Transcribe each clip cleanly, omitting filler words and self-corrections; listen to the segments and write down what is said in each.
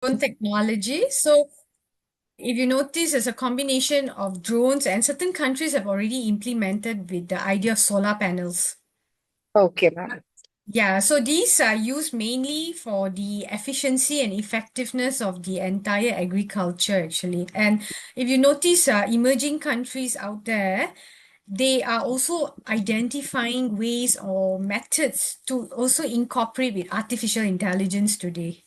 drone technology. So if you notice, there's a combination of drones, and certain countries have already implemented with the idea of solar panels. Okay, ma'am. Yeah, so these are used mainly for the efficiency and effectiveness of the entire agriculture, actually. And if you notice, emerging countries out there, they are also identifying ways or methods to also incorporate with artificial intelligence today.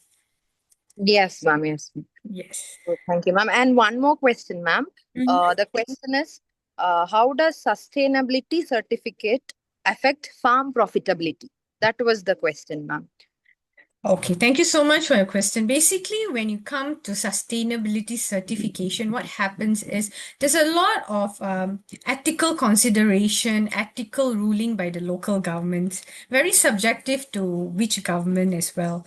Yes, ma'am. Yes. Yes. Oh, thank you, ma'am. And one more question, ma'am. The question is, how does sustainability certificate affect farm profitability? That was the question, ma'am. Okay, thank you so much for your question. Basically, when you come to sustainability certification, what happens is there's a lot of ethical consideration, ethical ruling by the local governments, very subjective to which government as well.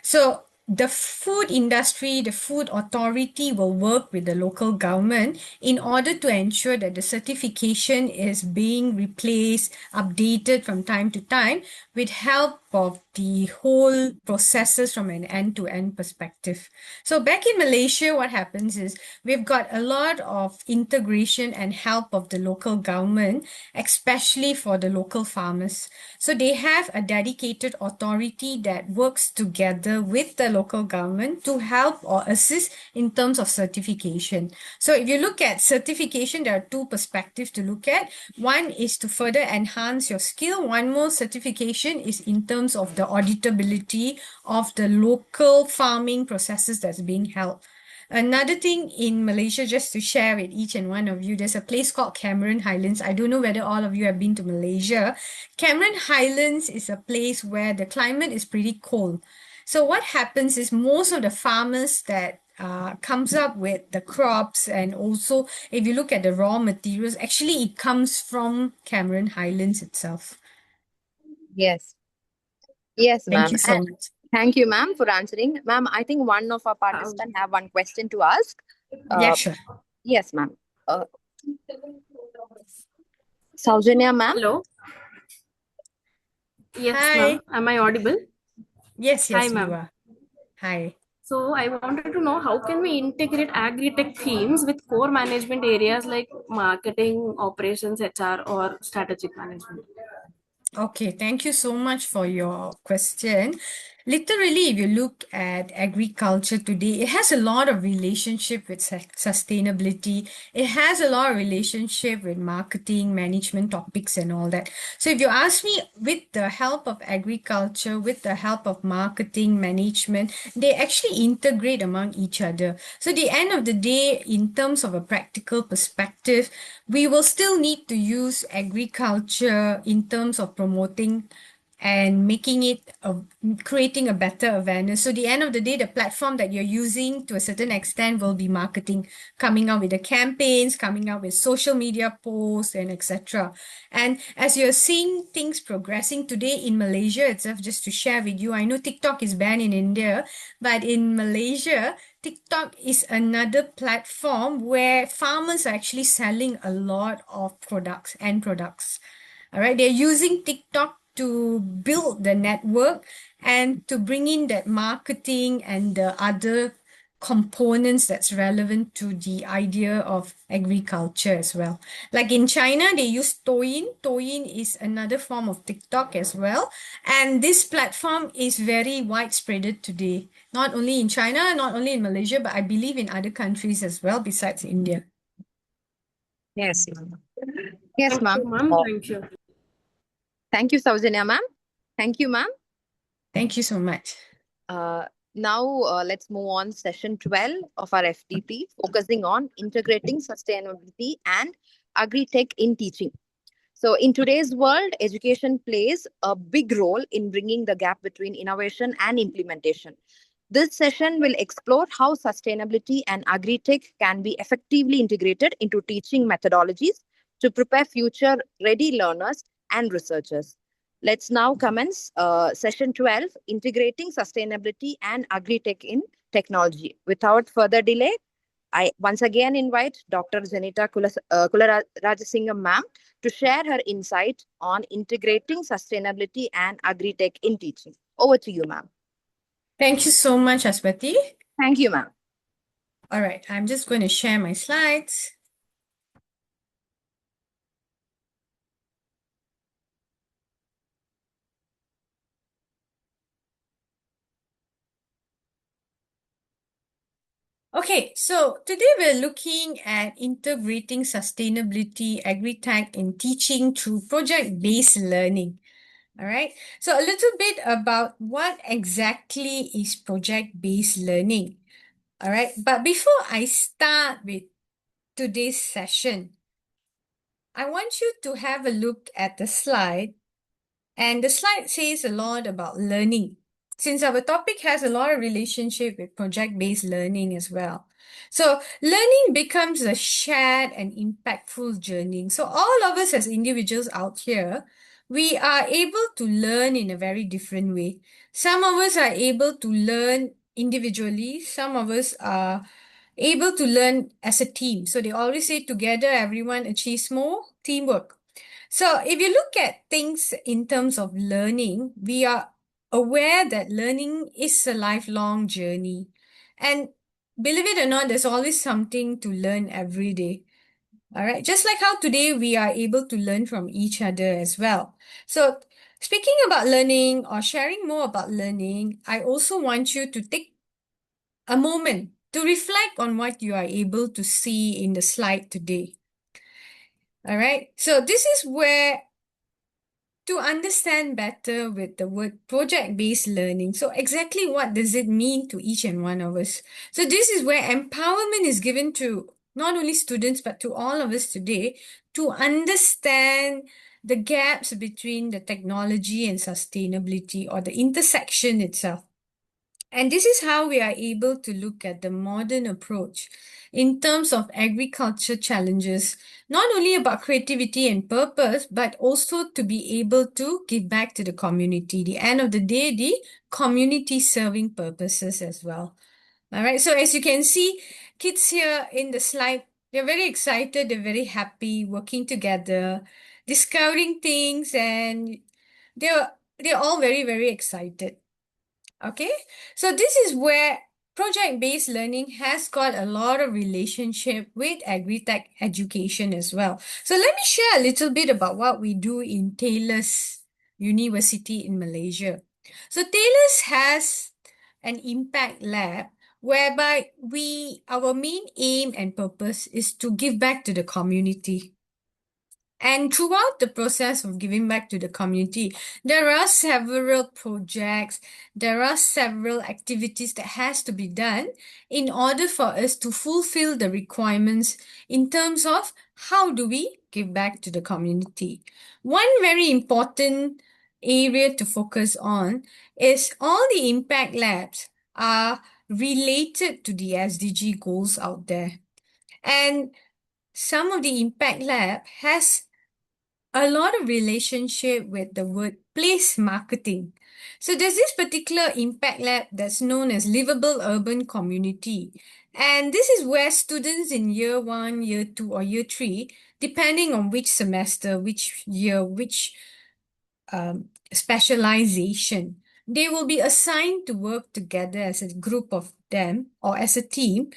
So the food industry, the food authority will work with the local government in order to ensure that the certification is being replaced, updated from time to time with help of the whole processes from an end-to-end perspective. So back in Malaysia, what happens is we've got a lot of integration and help of the local government, especially for the local farmers. So they have a dedicated authority that works together with the local government to help or assist in terms of certification. So if you look at certification, there are two perspectives to look at. One is to further enhance your skill. One more certification is in terms of the auditability of the local farming processes that's being held. Another thing in Malaysia, just to share with each and one of you, there's a place called Cameron Highlands. I don't know whether all of you have been to Malaysia. Cameron Highlands is a place where the climate is pretty cold. So what happens is most of the farmers that comes up with the crops, and also if you look at the raw materials, actually it comes from Cameron Highlands itself. Yes. Yes, Thank ma'am. you so much. Thank you, ma'am, for answering. Ma'am, I think one of our Um, participants have one question to ask. Yeah, Uh, sure. yes, ma'am. Saujanya, ma'am. Hello. Yes, Hi. ma'am. Am I audible? Yes, Hi, yes, you ma'am. are. Hi. So I wanted to know how can we integrate agri-tech themes with core management areas like marketing, operations, HR, or strategic management? Okay, thank you so much for your question. Literally, if you look at agriculture today, it has a lot of relationship with sustainability. It has a lot of relationship with marketing, management topics, and all that. So, if you ask me, with the help of agriculture, with the help of marketing, management, they actually integrate among each other. So, the end of the day, in terms of a practical perspective, we will still need to use agriculture in terms of promoting and making it creating a better awareness. So the end of the day, the platform that you're using to a certain extent will be marketing, coming out with the campaigns, coming out with social media posts and etc. And as you're seeing things progressing today in Malaysia itself, just to share with you, I know TikTok is banned in India, but in Malaysia, TikTok is another platform where farmers are actually selling a lot of products and products. All right, they're using TikTok to build the network and to bring in that marketing and the other components that's relevant to the idea of agriculture as well. Like in China, they use Douyin. Douyin is another form of TikTok as well. And this platform is very widespread today, not only in China, not only in Malaysia, but I believe in other countries as well besides India. Yes, ma'am. Yes, Thank ma'am. you, ma'am. Thank you. Thank you, Saujanya, ma'am. Thank you, ma'am. Thank you so much. Uh, now, let's move on session 12 of our FTT, focusing on integrating sustainability and agri-tech in teaching. So in today's world, education plays a big role in bringing the gap between innovation and implementation. This session will explore how sustainability and agri-tech can be effectively integrated into teaching methodologies to prepare future-ready learners and researchers. Let's now commence session 12, integrating sustainability and agri-tech in technology. Without further delay, I once again invite Dr. Janitha Kularajasingam ma'am to share her insight on integrating sustainability and agri-tech in teaching. Over to you, ma'am. Thank you so much, Aswati. Thank you, ma'am. All right, I'm just going to share my slides. Okay, so today we're looking at integrating sustainability, agri-tech in teaching through project-based learning. All right, so a little bit about what exactly is project-based learning. All right, but before I start with today's session, I want you to have a look at the slide. And the slide says a lot about learning, since our topic has a lot of relationship with project-based learning as well. So learning becomes a shared and impactful journey. So all of us as individuals out here, we are able to learn in a very different way. Some of us are able to learn individually. Some of us are able to learn as a team. So they always say together everyone achieves more, teamwork. So if you look at things in terms of learning, we are aware that learning is a lifelong journey. And believe it or not, there's always something to learn every day. All right. Just like how today we are able to learn from each other as well. So speaking about learning or sharing more about learning, I also want you to take a moment to reflect on what you are able to see in the slide today. All right. So this is where to understand better with the word project-based learning. So exactly what does it mean to each and one of us? So this is where empowerment is given to not only students, but to all of us today to understand the gaps between the technology and sustainability, or the intersection itself. And this is how we are able to look at the modern approach in terms of agriculture challenges, not only about creativity and purpose, but also to be able to give back to the community. The end of the day, the community serving purposes as well. All right. So as you can see, kids here in the slide, they're very excited, they're very happy, working together, discovering things, and they're they're all very, very excited. Okay, so this is where project-based learning has got a lot of relationship with agri-tech education as well. So let me share a little bit about what we do in Taylor's University in Malaysia. So Taylor's has an impact lab whereby our main aim and purpose is to give back to the community. And throughout the process of giving back to the community, there are several projects, there are several activities that has to be done in order for us to fulfill the requirements in terms of how do we give back to the community. One very important area to focus on is all the impact labs are related to the SDG goals out there. And some of the impact lab has a lot of relationship with the workplace marketing. So there's this particular impact lab that's known as Livable Urban Community. And this is where students in year 1, year 2, or year 3, depending on which semester, which year, which specialization, they will be assigned to work together as a group of them or as a team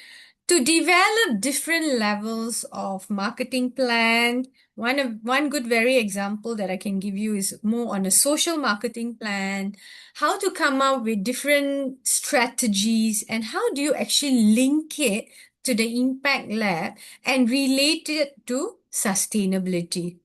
to develop different levels of marketing plan. One good very example that I can give you is more on a social marketing plan, how to come up with different strategies, and how do you actually link it to the impact lab and relate it to sustainability.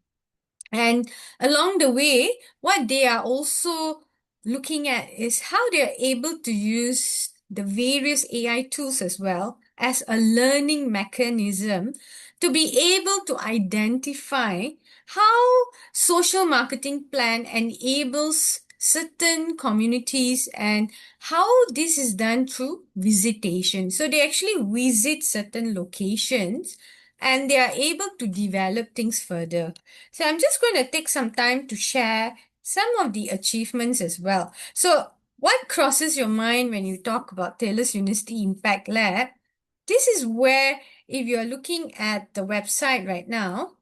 And along the way, what they are also looking at is how they are able to use the various AI tools as well as a learning mechanism to be able to identify how social marketing plan enables certain communities and how this is done through visitation. So they actually visit certain locations and they are able to develop things further. So I'm just going to take some time to share some of the achievements as well. So what crosses your mind when you talk about Taylor's University Impact Lab? This is where, if you're looking at the website right now,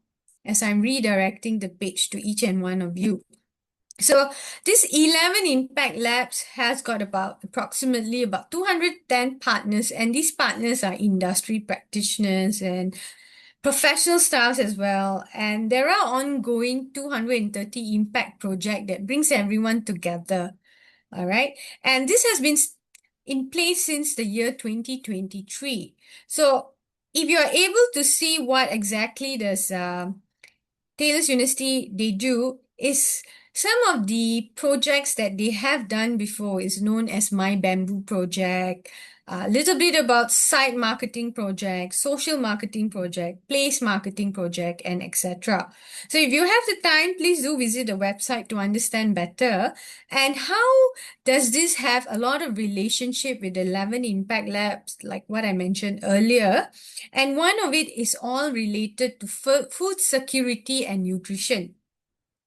as I'm redirecting the page to each and one of you, So this 11 Impact Labs has got approximately about 210 partners, and these partners are industry practitioners and professional staffs as well. And there are ongoing 230 impact project that brings everyone together. All right. And this has been in place since the year 2023. So if you are able to see what exactly does Taylor's University they do is some of the projects that they have done before is known as My Bamboo Project, a little bit about site marketing project, social marketing project, place marketing project, and etc. So if you have the time, please do visit the website to understand better. And how does this have a lot of relationship with the 11 Impact Labs, like what I mentioned earlier? And one of it is all related to food security and nutrition.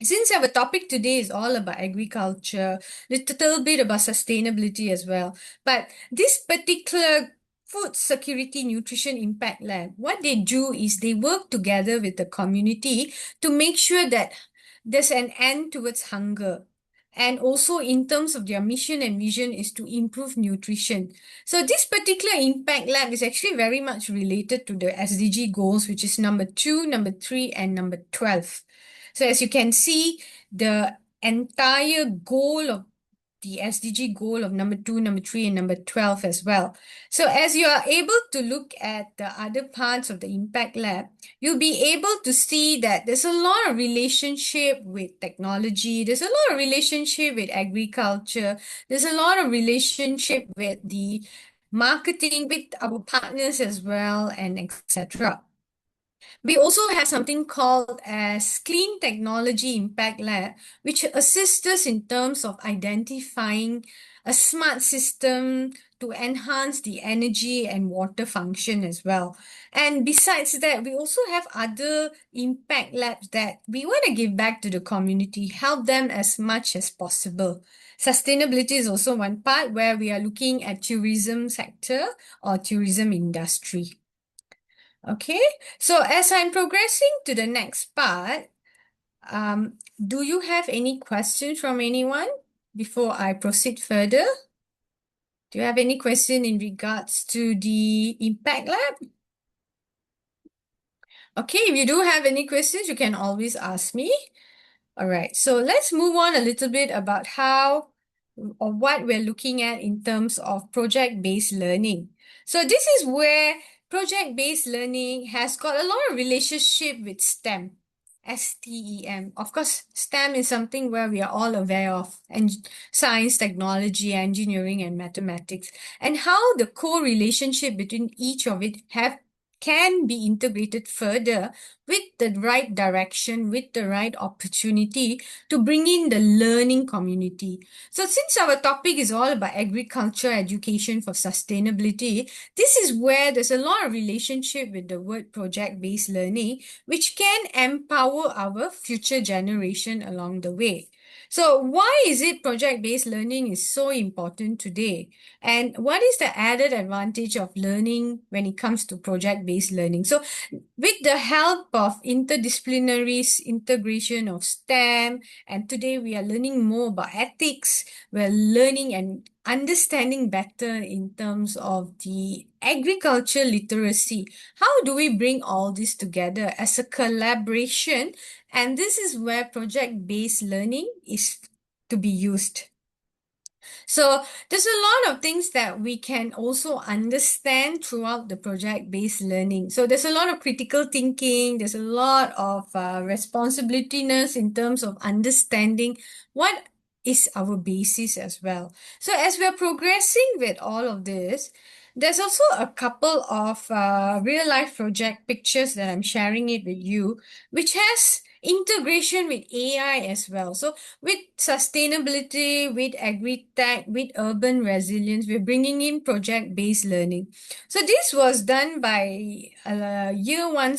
Since our topic today is all about agriculture, little bit about sustainability as well. But this particular food security nutrition impact lab, what they do is they work together with the community to make sure that there's an end towards hunger. And also in terms of their mission and vision is to improve nutrition. So this particular impact lab is actually very much related to the SDG goals, which is number 2, number 3, and number 12. So as you can see, the entire goal of the SDG goal of number 2, number 3, and number 12 as well. So as you are able to look at the other parts of the Impact Lab, you'll be able to see that there's a lot of relationship with technology, there's a lot of relationship with agriculture, there's a lot of relationship with the marketing, with our partners as well, and etc. We also have something called as Clean Technology Impact Lab, which assists us in terms of identifying a smart system to enhance the energy and water function as well. And besides that, we also have other impact labs that we want to give back to the community, help them as much as possible. Sustainability is also one part where we are looking at tourism sector or tourism industry. Okay, so as I'm progressing to the next part, do you have any questions from anyone before I proceed further? Do you have any question in regards to the Impact Lab? Okay, if you do have any questions, you can always ask me. All right, so let's move on a little bit about how or what we're looking at in terms of project-based learning. So this is where project-based learning has got a lot of relationship with STEM, STEM. Of course, STEM is something where we are all aware of, and science, technology, engineering, and mathematics, and how the co-relationship between each of it can be integrated further with the right direction, with the right opportunity to bring in the learning community. So since our topic is all about agriculture education for sustainability, this is where there's a lot of relationship with the word project-based learning, which can empower our future generation along the way. So why is it project-based learning is so important today? And what is the added advantage of learning when it comes to project-based learning? So with the help of interdisciplinary integration of STEM, and today we are learning more about ethics, we're learning and understanding better in terms of the agriculture literacy. How do we bring all this together as a collaboration? And this is where project-based learning is to be used. So there's a lot of things that we can also understand throughout the project-based learning. So there's a lot of critical thinking, there's a lot of responsibilityness in terms of understanding what is our basis as well. So as we're progressing with all of this, there's also a couple of real life project pictures that I'm sharing it with you, which has integration with AI as well. So with sustainability, with agri-tech, with urban resilience, we're bringing in project-based learning. So this was done by year one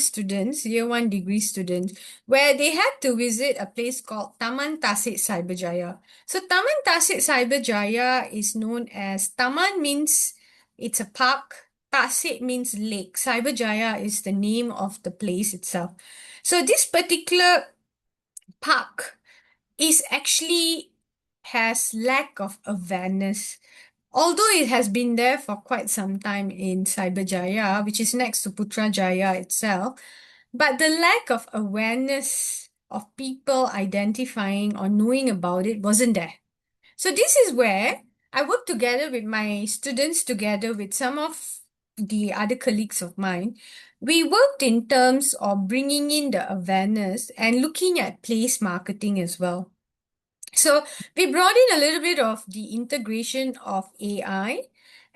degree students, where they had to visit a place called Taman Tasik Cyberjaya. So Taman Tasik Cyberjaya is known as, Taman means it's a park, Tasik means lake, Cyberjaya is the name of the place itself. So this particular park is actually has lack of awareness. Although it has been there for quite some time in Cyberjaya, which is next to Putrajaya itself, but the lack of awareness of people identifying or knowing about it wasn't there. So this is where I work together with my students, together with some of the other colleagues of mine. We worked in terms of bringing in the awareness and looking at place marketing as well. So we brought in a little bit of the integration of AI,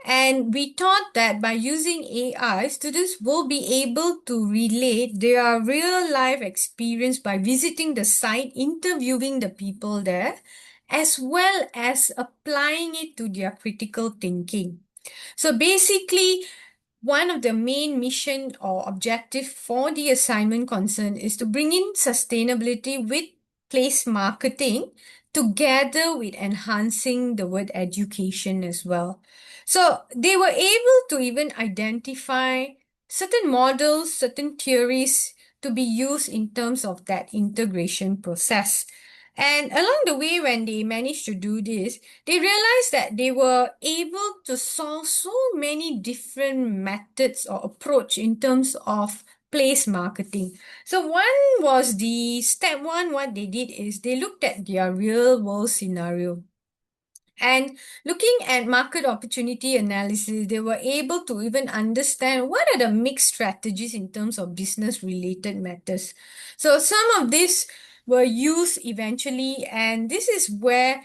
and we thought that by using AI, students will be able to relate their real life experience by visiting the site, interviewing the people there, as well as applying it to their critical thinking. So basically, one of the main mission or objective for the assignment concern is to bring in sustainability with place marketing together with enhancing the word education as well. So they were able to even identify certain models, certain theories to be used in terms of that integration process. And along the way, when they managed to do this, they realized that they were able to solve so many different methods or approach in terms of place marketing. So one was the step one, what they did is they looked at their real world scenario. And looking at market opportunity analysis, they were able to even understand what are the mixed strategies in terms of business related matters. So some of these were used eventually, and this is where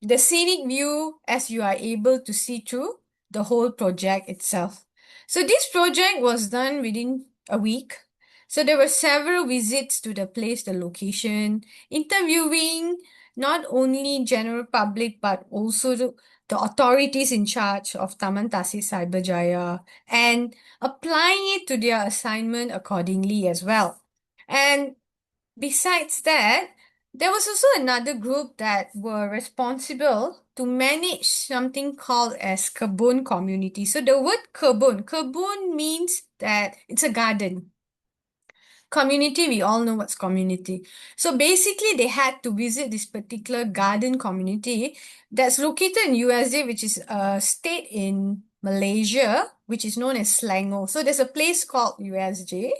the scenic view as you are able to see through the whole project itself. So this project was done within a week. So there were several visits to the place, the location, interviewing not only general public but also the authorities in charge of Taman Tasik Cyberjaya and applying it to their assignment accordingly as well. And besides that, there was also another group that were responsible to manage something called as kebun community. So the word kebun means that it's a garden. Community, we all know what's community. So basically, they had to visit this particular garden community that's located in USJ, which is a state in Malaysia, which is known as Selangor. So there's a place called USJ.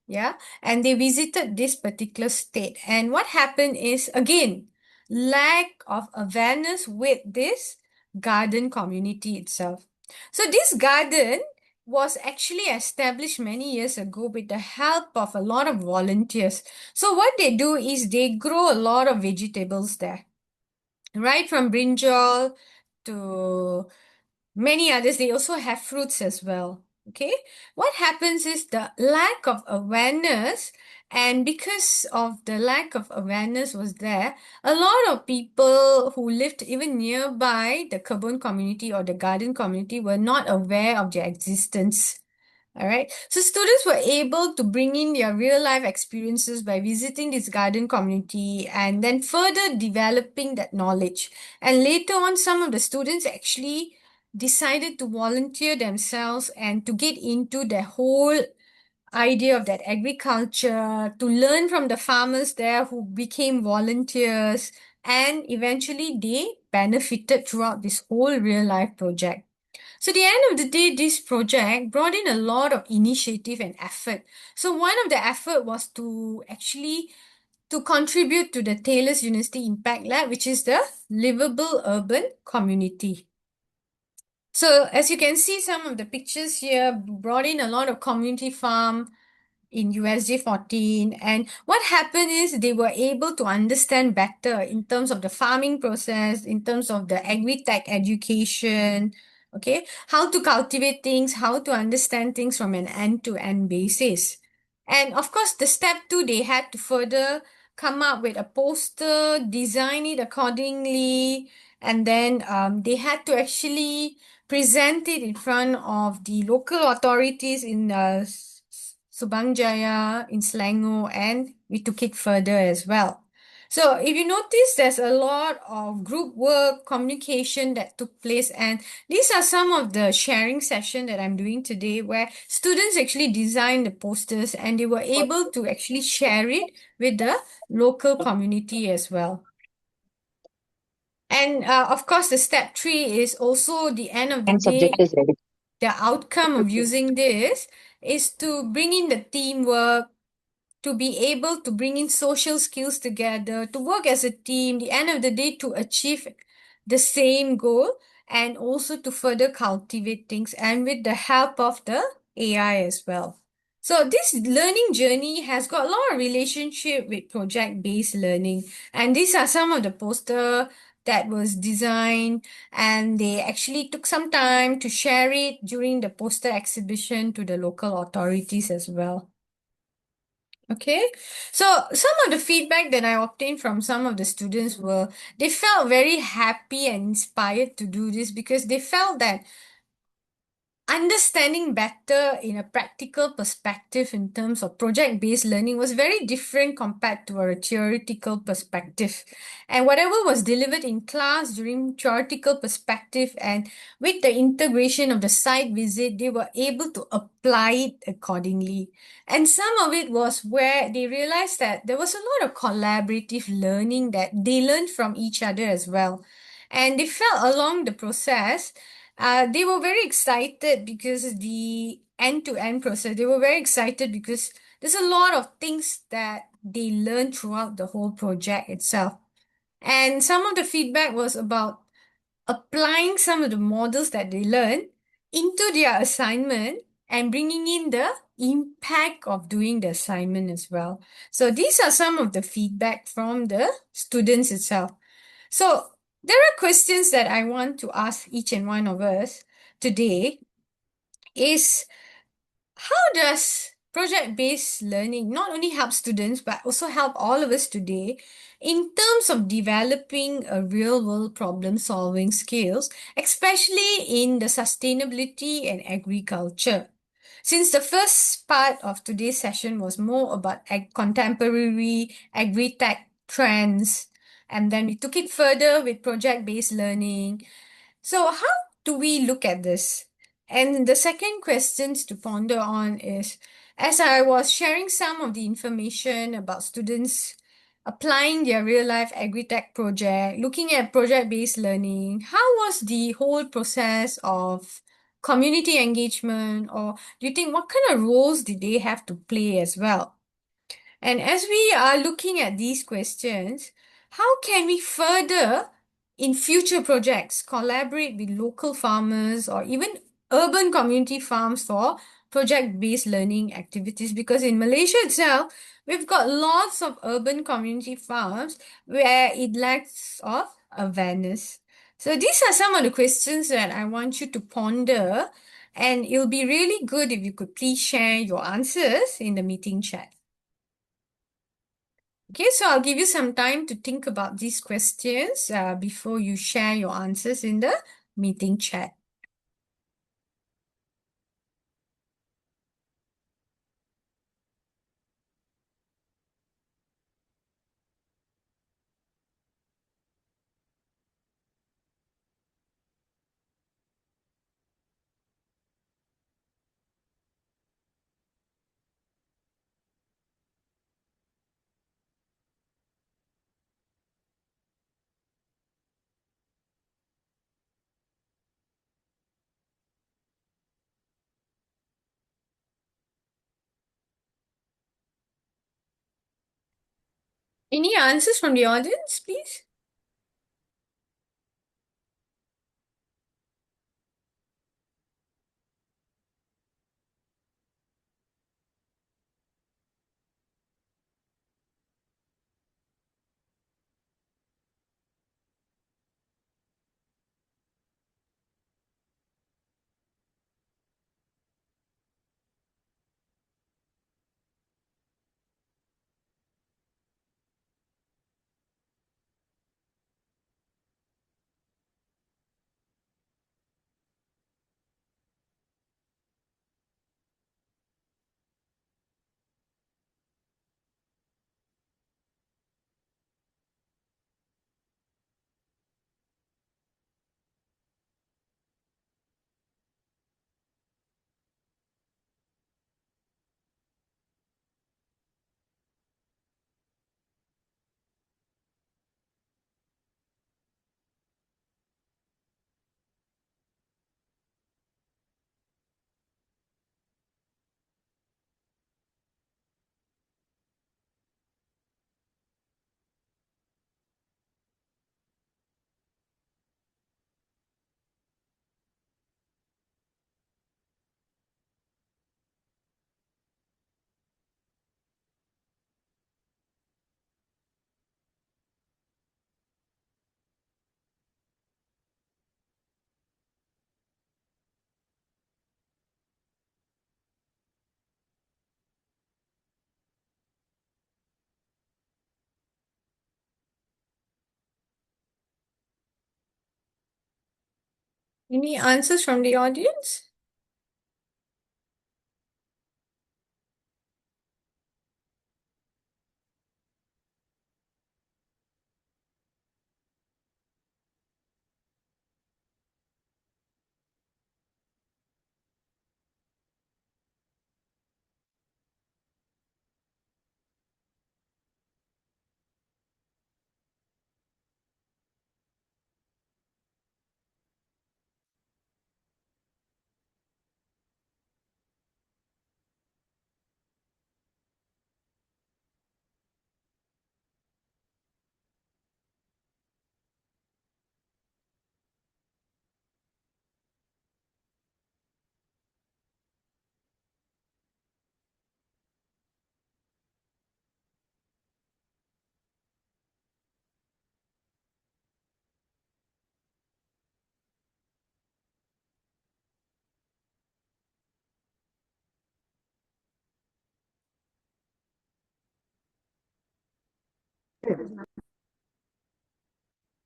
Yeah, and they visited this particular state. And what happened is, again, lack of awareness with this garden community itself. So this garden was actually established many years ago with the help of a lot of volunteers. So what they do is they grow a lot of vegetables there, right from brinjal to many others. They also have fruits as well. Okay, what happens is the lack of awareness, and because of the lack of awareness was there, a lot of people who lived even nearby the kebun community or the garden community were not aware of their existence. All right. So students were able to bring in their real life experiences by visiting this garden community and then further developing that knowledge. And later on, some of the students actually decided to volunteer themselves and to get into the whole idea of that agriculture, to learn from the farmers there who became volunteers, and eventually they benefited throughout this whole real life project. So at the end of the day, this project brought in a lot of initiative and effort. So one of the effort was to actually to contribute to the Taylor's University Impact Lab, which is the livable urban community. So as you can see, some of the pictures here brought in a lot of community farm in USJ 14. And what happened is they were able to understand better in terms of the farming process, in terms of the agri-tech education, okay, how to cultivate things, how to understand things from an end-to-end basis. And of course, the step two, they had to further come up with a poster, design it accordingly, and then they had to actually present it in front of the local authorities in Subang Jaya, in Selangor, and we took it further as well. So if you notice, there's a lot of group work, communication that took place, and these are some of the sharing session that I'm doing today, where students actually designed the posters and they were able to actually share it with the local community as well. And of course, the step 3 is also the end of the And subject day. is ready. The outcome of using this is to bring in the teamwork, to be able to bring in social skills together, to work as a team, the end of the day to achieve the same goal, and also to further cultivate things and with the help of the AI as well. So this learning journey has got a lot of relationship with project-based learning. And these are some of the poster that was designed, and they actually took some time to share it during the poster exhibition to the local authorities as well. Okay, so some of the feedback that I obtained from some of the students were they felt very happy and inspired to do this because they felt that understanding better in a practical perspective in terms of project-based learning was very different compared to a theoretical perspective. And whatever was delivered in class during theoretical perspective and with the integration of the site visit, they were able to apply it accordingly. And some of it was where they realized that there was a lot of collaborative learning that they learned from each other as well. And they felt along the process they were very excited because the end-to-end process, they were very excited because there's a lot of things that they learned throughout the whole project itself. And some of the feedback was about applying some of the models that they learned into their assignment and bringing in the impact of doing the assignment as well. So these are some of the feedback from the students itself. So there are questions that I want to ask each and one of us today is how does project-based learning not only help students but also help all of us today in terms of developing a real-world problem-solving skills, especially in the sustainability and agriculture? Since the first part of today's session was more about contemporary agri-tech trends, and then we took it further with project-based learning. So how do we look at this? And the second questions to ponder on is, as I was sharing some of the information about students applying their real-life agri-tech project, looking at project-based learning, how was the whole process of community engagement, or do you think what kind of roles did they have to play as well? And as we are looking at these questions, how can we further, in future projects, collaborate with local farmers or even urban community farms for project-based learning activities? Because in Malaysia itself, we've got lots of urban community farms where it lacks of awareness. So these are some of the questions that I want you to ponder, and it'll be really good if you could please share your answers in the meeting chat. Okay, so I'll give you some time to think about these questions before you share your answers in the meeting chat. Any answers from the audience, please? Any answers from the audience?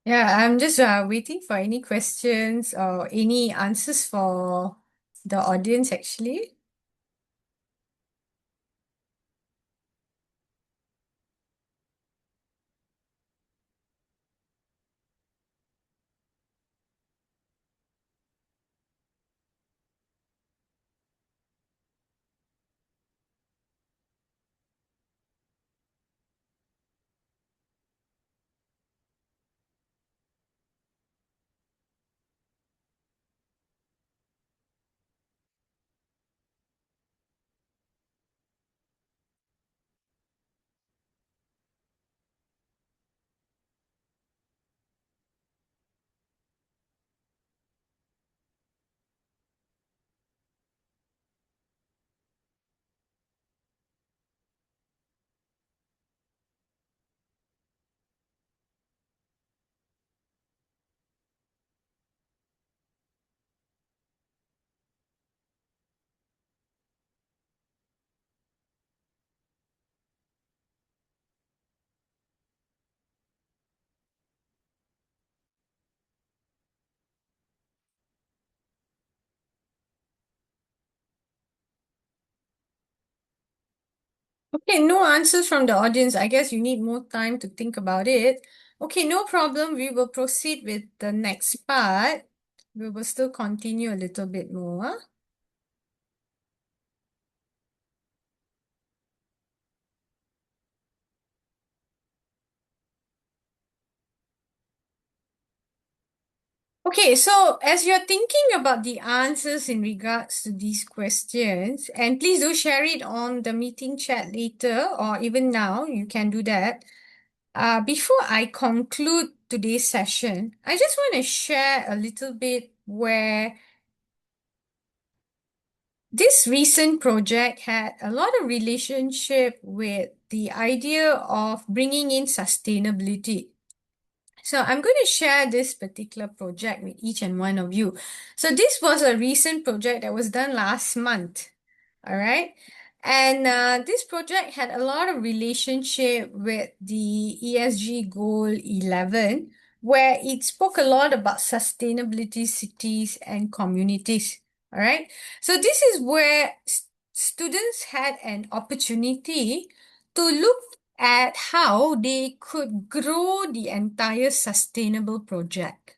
Yeah, I'm just waiting for any questions or any answers for the audience actually. Okay, no answers from the audience. I guess you need more time to think about it. Okay, no problem. We will proceed with the next part. We will still continue a little bit more. Okay, so as you're thinking about the answers in regards to these questions, and please do share it on the meeting chat later or even now, you can do that. Before I conclude today's session, I just want to share a little bit where this recent project had a lot of relationship with the idea of bringing in sustainability. So I'm going to share this particular project with each and one of you. So this was a recent project that was done last month. All right. And this project had a lot of relationship with the ESG goal 11, where it spoke a lot about sustainability cities and communities. All right. So this is where students had an opportunity to look at how they could grow the entire sustainable project.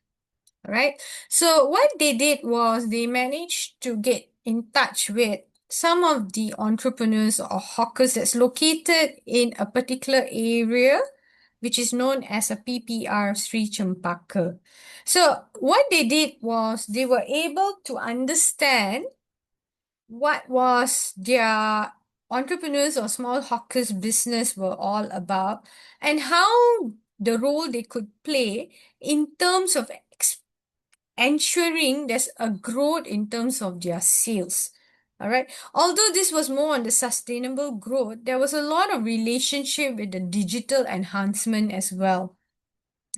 All right. So what they did was they managed to get in touch with some of the entrepreneurs or hawkers that's located in a particular area, which is known as a PPR Sri Cempaka. So what they did was they were able to understand what was their entrepreneurs or small hawkers business were all about and how the role they could play in terms of ensuring there's a growth in terms of their sales. All right. Although this was more on the sustainable growth, there was a lot of relationship with the digital enhancement as well.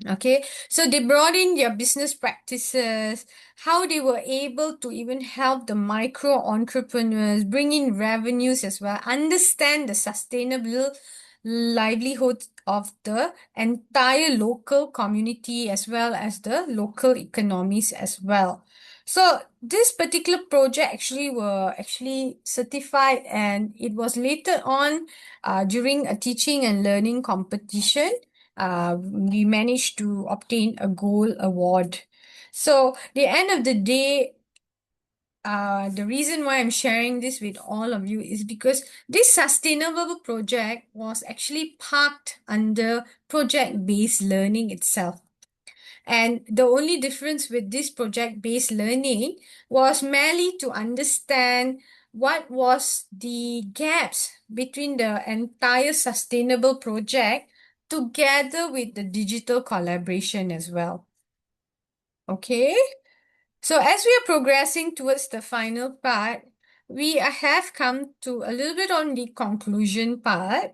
Okay, so they brought in their business practices, how they were able to even help the micro entrepreneurs bring in revenues as well, understand the sustainable livelihood of the entire local community as well as the local economies as well. So this particular project were certified, and it was later on during a teaching and learning competition. We managed to obtain a gold award. So the end of the day, the reason why I'm sharing this with all of you is because this sustainable project was actually parked under project-based learning itself. And the only difference with this project-based learning was merely to understand what was the gaps between the entire sustainable project together with the digital collaboration as well. Okay? So as we are progressing towards the final part, we have come to a little bit on the conclusion part.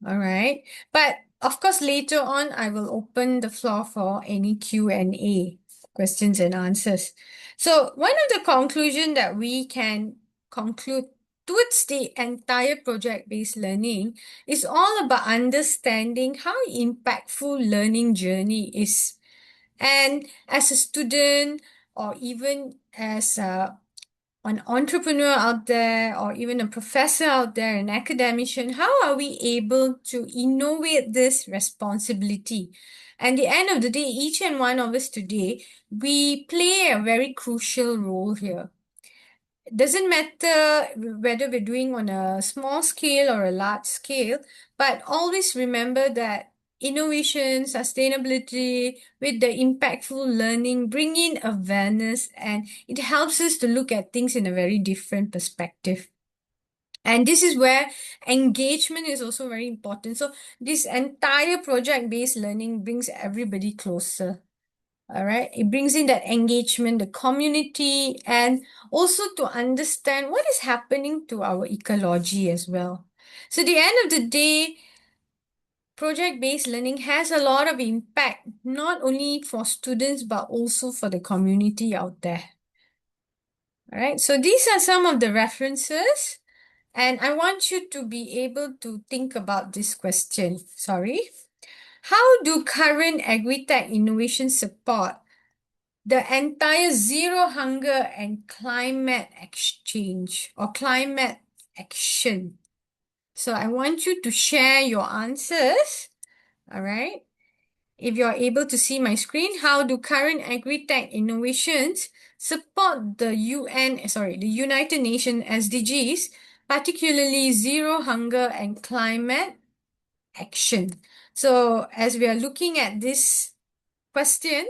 All right. But of course, later on, I will open the floor for any Q&A, questions and answers. So one of the conclusion that we can conclude towards the entire project-based learning is all about understanding how impactful learning journey is. And as a student, or even as an entrepreneur out there, or even a professor out there, an academician, how are we able to innovate this responsibility? And the end of the day, each and one of us today, we play a very crucial role here. It doesn't matter whether we're doing on a small scale or a large scale, but always remember that innovation, sustainability, with the impactful learning, bring in awareness, and it helps us to look at things in a very different perspective. And this is where engagement is also very important. So this entire project-based learning brings everybody closer. All right. It brings in that engagement, the community, and also to understand what is happening to our ecology as well. So, at the end of the day, project-based learning has a lot of impact, not only for students, but also for the community out there. All right. So, these are some of the references, and I want you to be able to think about this question. Sorry. How do current agri-tech innovations support the entire zero hunger and climate exchange or climate action? So I want you to share your answers. All right. If you're able to see my screen, how do current agri-tech innovations support the the United Nations SDGs, particularly zero hunger and climate action? So as we are looking at this question,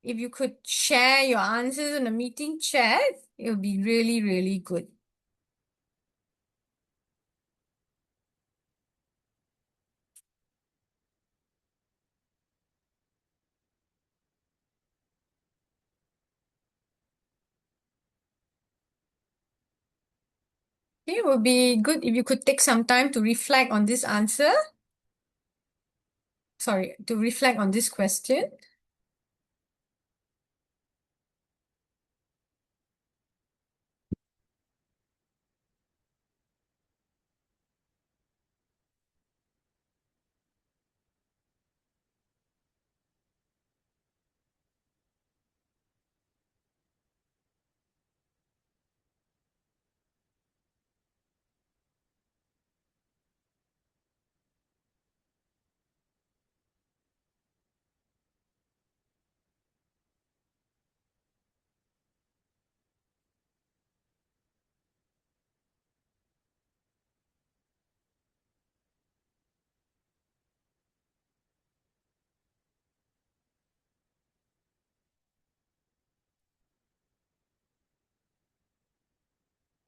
if you could share your answers in the meeting chat, it would be really, really good. Okay, it would be good if you could take some time to reflect on this answer. Sorry, to reflect on this question.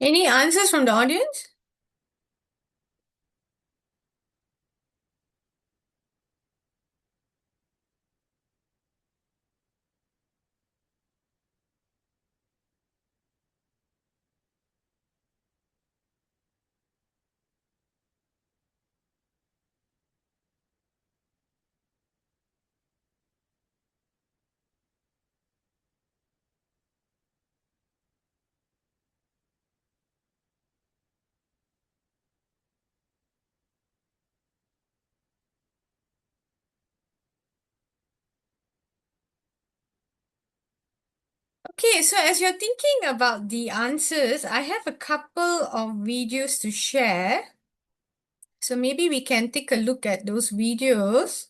Any answers from the audience? Okay, so as you're thinking about the answers, I have a couple of videos to share. So maybe we can take a look at those videos.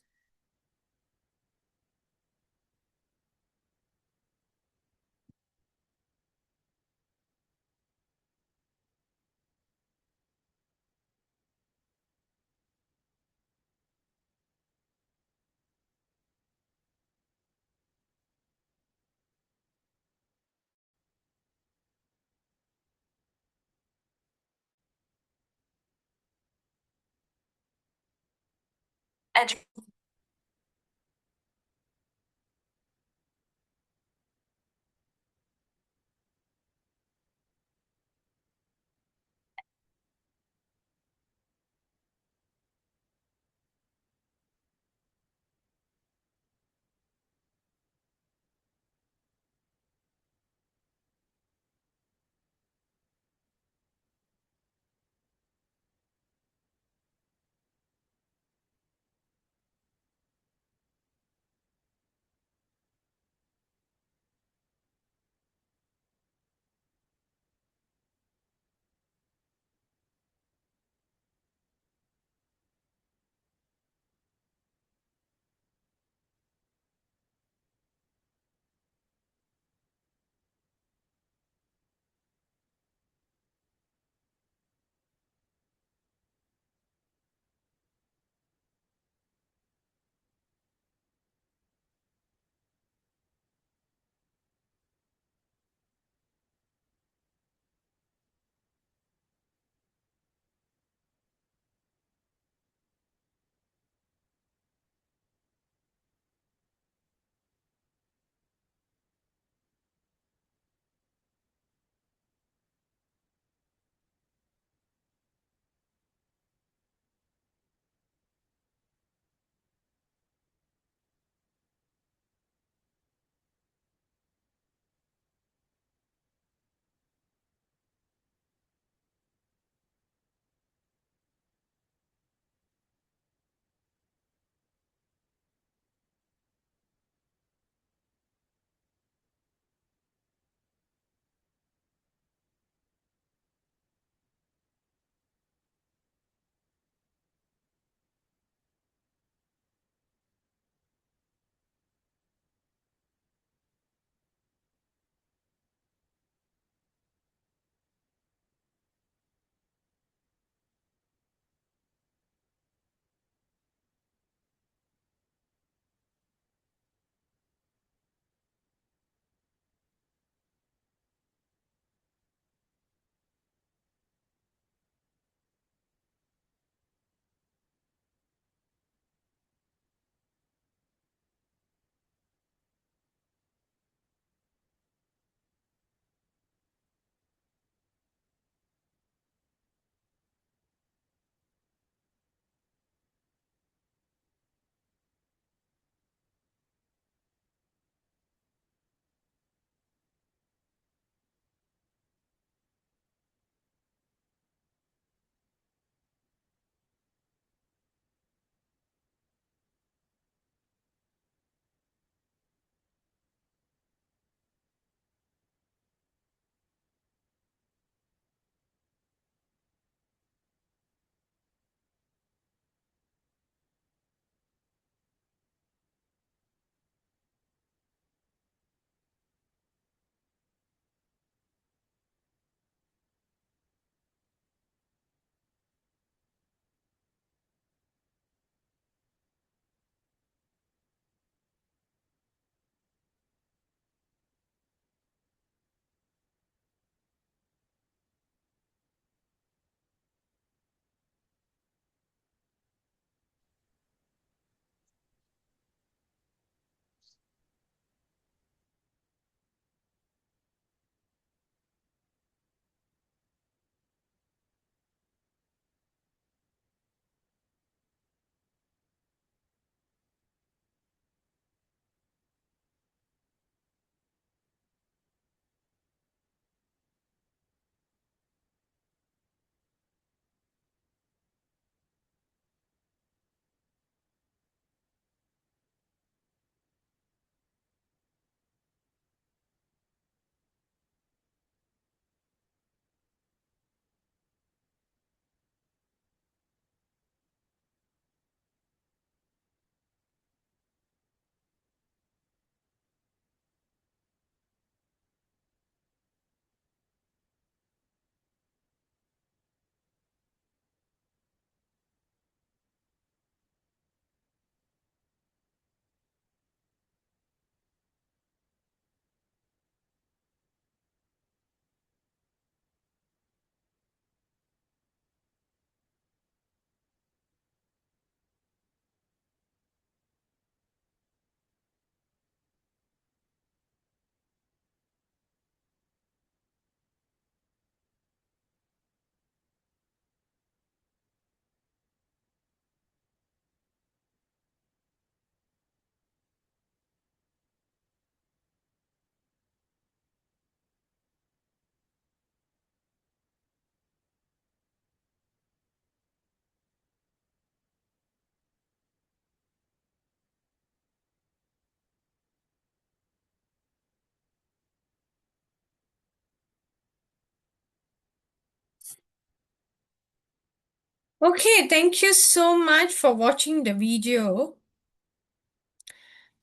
Okay, thank you so much for watching the video.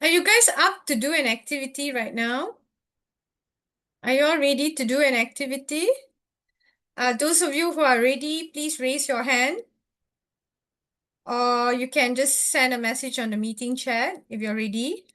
Are you guys up to do an activity right now? Are you all ready to do an activity? Those of you who are ready, please raise your hand. Or you can just send a message on the meeting chat if you're ready.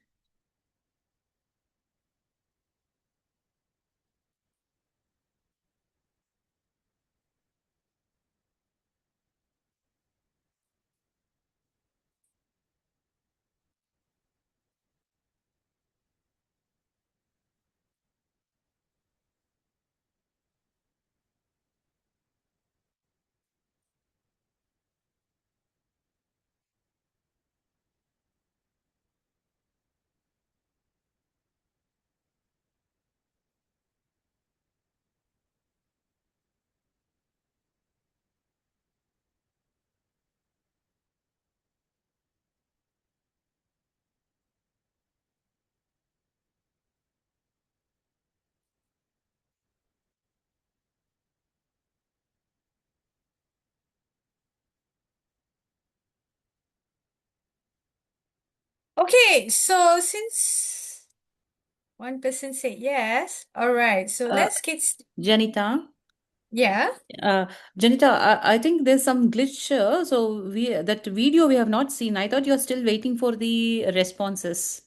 Okay, so since one person said yes, all right, so Uh, let's get, Janitha, yeah. Janitha, I think there's some glitch here. So that video we have not seen. I thought you're still waiting for the responses.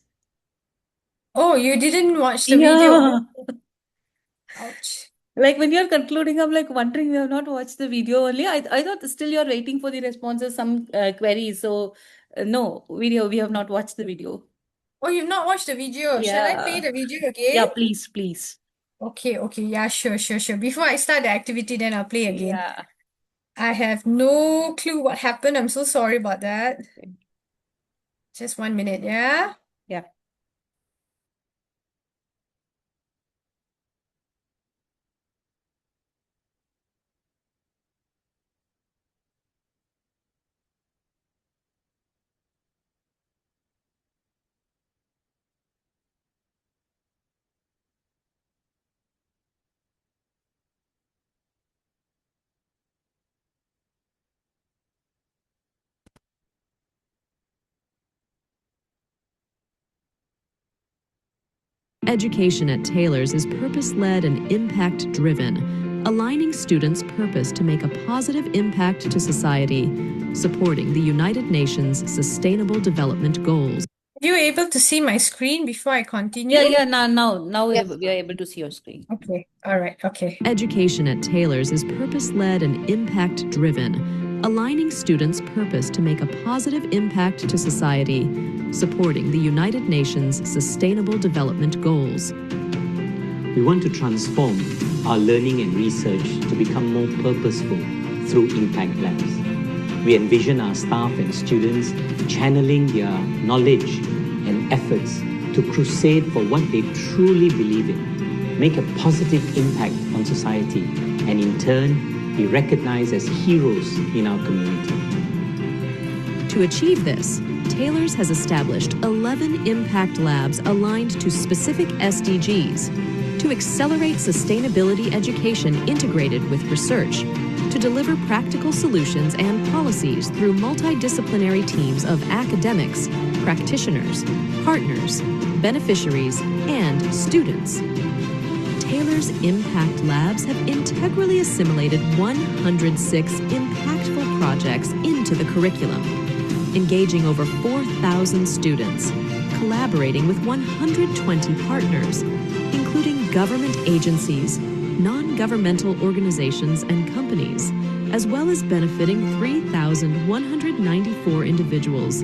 Oh, you didn't watch the video. Yeah. Ouch. Like when you're concluding, I'm like wondering we have not watched the video only. I thought still you're waiting for the responses, some queries. So no, we have not watched the video. Oh, you've not watched the video. Shall I play Yeah. the video Yeah, again? please, please. Okay, yeah, sure. Before I start the activity, then I'll play again. Yeah. I have no clue what happened. I'm so sorry about that. Okay. Just 1 minute, yeah? Yeah. Education at Taylor's is purpose-led and impact-driven, aligning students' purpose to make a positive impact to society, supporting the United Nations Sustainable Development Goals. Are you able to see my screen before I continue? Yeah. Now Yes. we are able to see your screen. Okay, all right, okay. Education at Taylor's is purpose-led and impact-driven, aligning students' purpose to make a positive impact to society, supporting the United Nations Sustainable Development Goals. We want to transform our learning and research to become more purposeful through impact labs. We envision our staff and students channeling their knowledge and efforts to crusade for what they truly believe in, make a positive impact on society, and in turn, be recognized as heroes in our community. To achieve this, Taylor's has established 11 impact labs aligned to specific SDGs to accelerate sustainability education integrated with research, to deliver practical solutions and policies through multidisciplinary teams of academics, practitioners, partners, beneficiaries, and students. Taylor's Impact Labs have integrally assimilated 106 impactful projects into the curriculum, engaging over 4,000 students, collaborating with 120 partners, including government agencies, non-governmental organizations and companies, as well as benefiting 3,194 individuals,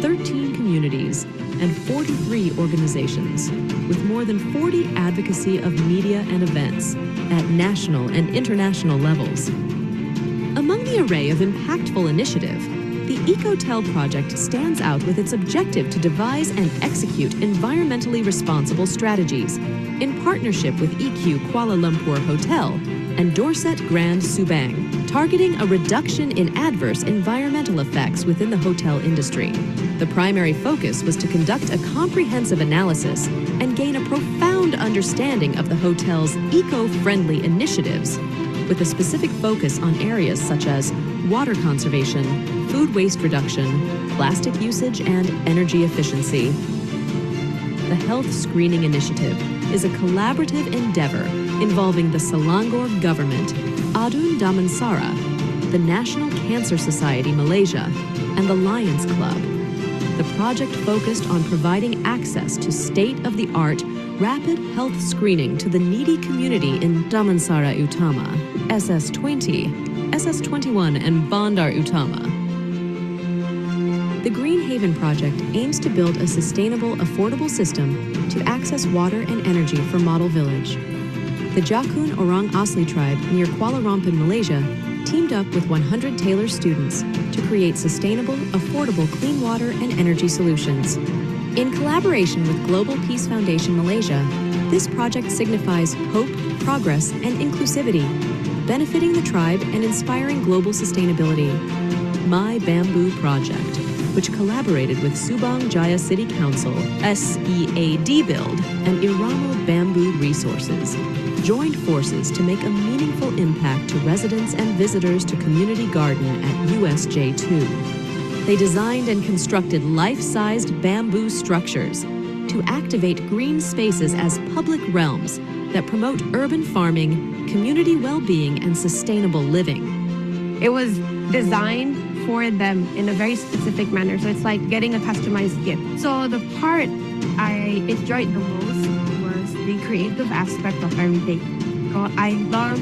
13 communities, and 43 organizations, with more than 40 advocacy of media and events at national and international levels. Among the array of impactful initiative, the EcoTel project stands out with its objective to devise and execute environmentally responsible strategies in partnership with EQ Kuala Lumpur Hotel and Dorset Grand Subang, targeting a reduction in adverse environmental effects within the hotel industry. The primary focus was to conduct a comprehensive analysis and gain a profound understanding of the hotel's eco-friendly initiatives, with a specific focus on areas such as water conservation, food waste reduction, plastic usage, and energy efficiency. The Health Screening Initiative is a collaborative endeavor involving the Selangor government, Adun Damansara, the National Cancer Society Malaysia, and the Lions Club. The project focused on providing access to state-of-the-art rapid health screening to the needy community in Damansara Utama, SS20, SS21, and Bandar Utama. The Green Haven Project aims to build a sustainable, affordable system to access water and energy for Model Village. The Jakun Orang Asli tribe near Kuala Lumpur, Malaysia, teamed up with 100 Taylor students to create sustainable, affordable clean water and energy solutions. In collaboration with Global Peace Foundation Malaysia, this project signifies hope, progress, and inclusivity, benefiting the tribe and inspiring global sustainability. My Bamboo Project, which collaborated with Subang Jaya City Council, SEAD Build, and Iramo Bamboo Resources, joined forces to make a meaningful impact to residents and visitors to Community Garden at USJ2. They designed and constructed life-sized bamboo structures to activate green spaces as public realms that promote urban farming, community well-being, and sustainable living. It was designed for them in a very specific manner, so it's like getting a customized gift. So the part I enjoyed the most was the creative aspect of everything. I love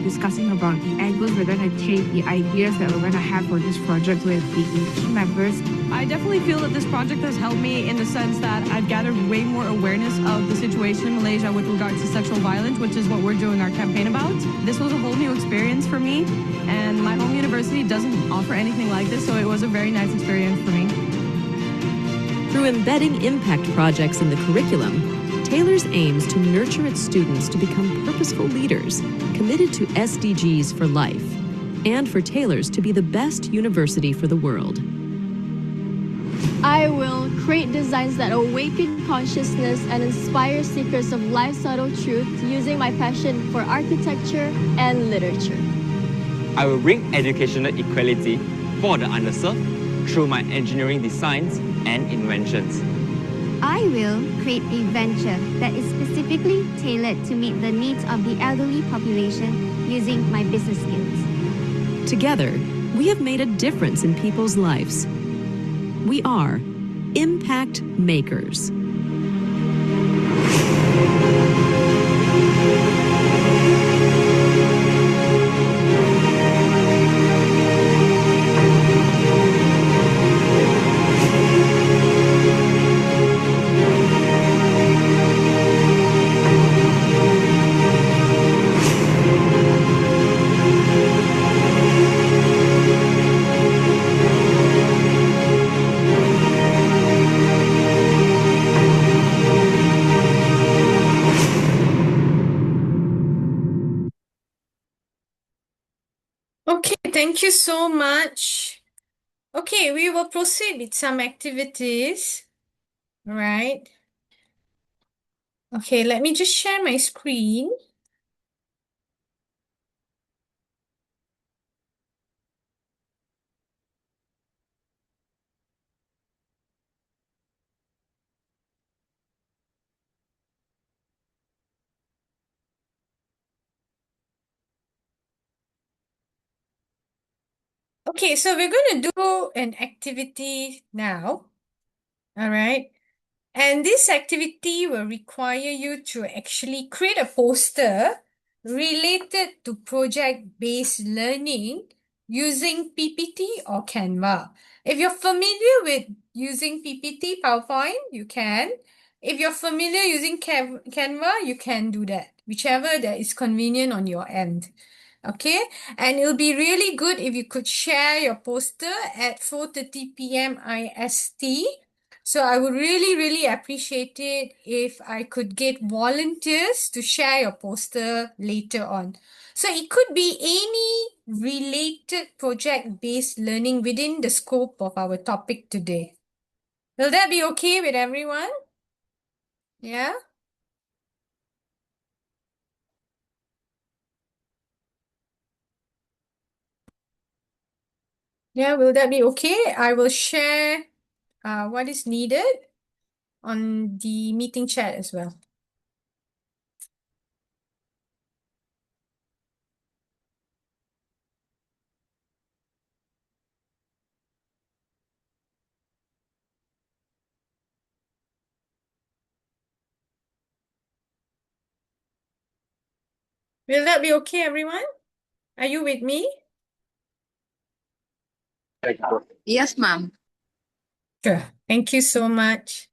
discussing about the angles we're going to take, the ideas that we're going to have for this project with the team members. I definitely feel that this project has helped me in the sense that I've gathered way more awareness of the situation in Malaysia with regards to sexual violence, which is what we're doing our campaign about. This was a whole new experience for me, and my home university doesn't offer anything like this, so it was a very nice experience for me. Through embedding impact projects in the curriculum, Taylor's aims to nurture its students to become purposeful leaders committed to SDGs for life, and for Taylor's to be the best university for the world. I will create designs that awaken consciousness and inspire seekers of life's subtle truth using my passion for architecture and literature. I will bring educational equality for the underserved through my engineering designs and inventions. I will create a venture that is specifically tailored to meet the needs of the elderly population using my business skills. Together, we have made a difference in people's lives. We are impact makers. Okay, thank you so much. Okay, we will proceed with some activities. All right. Okay, let me just share my screen. Okay, so we're going to do an activity now. All right. And this activity will require you to actually create a poster related to project-based learning using PPT or Canva. If you're familiar with using PPT, PowerPoint, you can. If you're familiar using Canva, you can do that, whichever that is convenient on your end. Okay, and it'll be really good if you could share your poster at 4:30 p.m. IST. So I would really, really appreciate it if I could get volunteers to share your poster later on. So it could be any related project-based learning within the scope of our topic today. Will that be okay with everyone? Yeah? Yeah, will that be okay? I will share what is needed on the meeting chat as well. Will that be okay, everyone? Are you with me? Yes, ma'am. Sure. Thank you so much.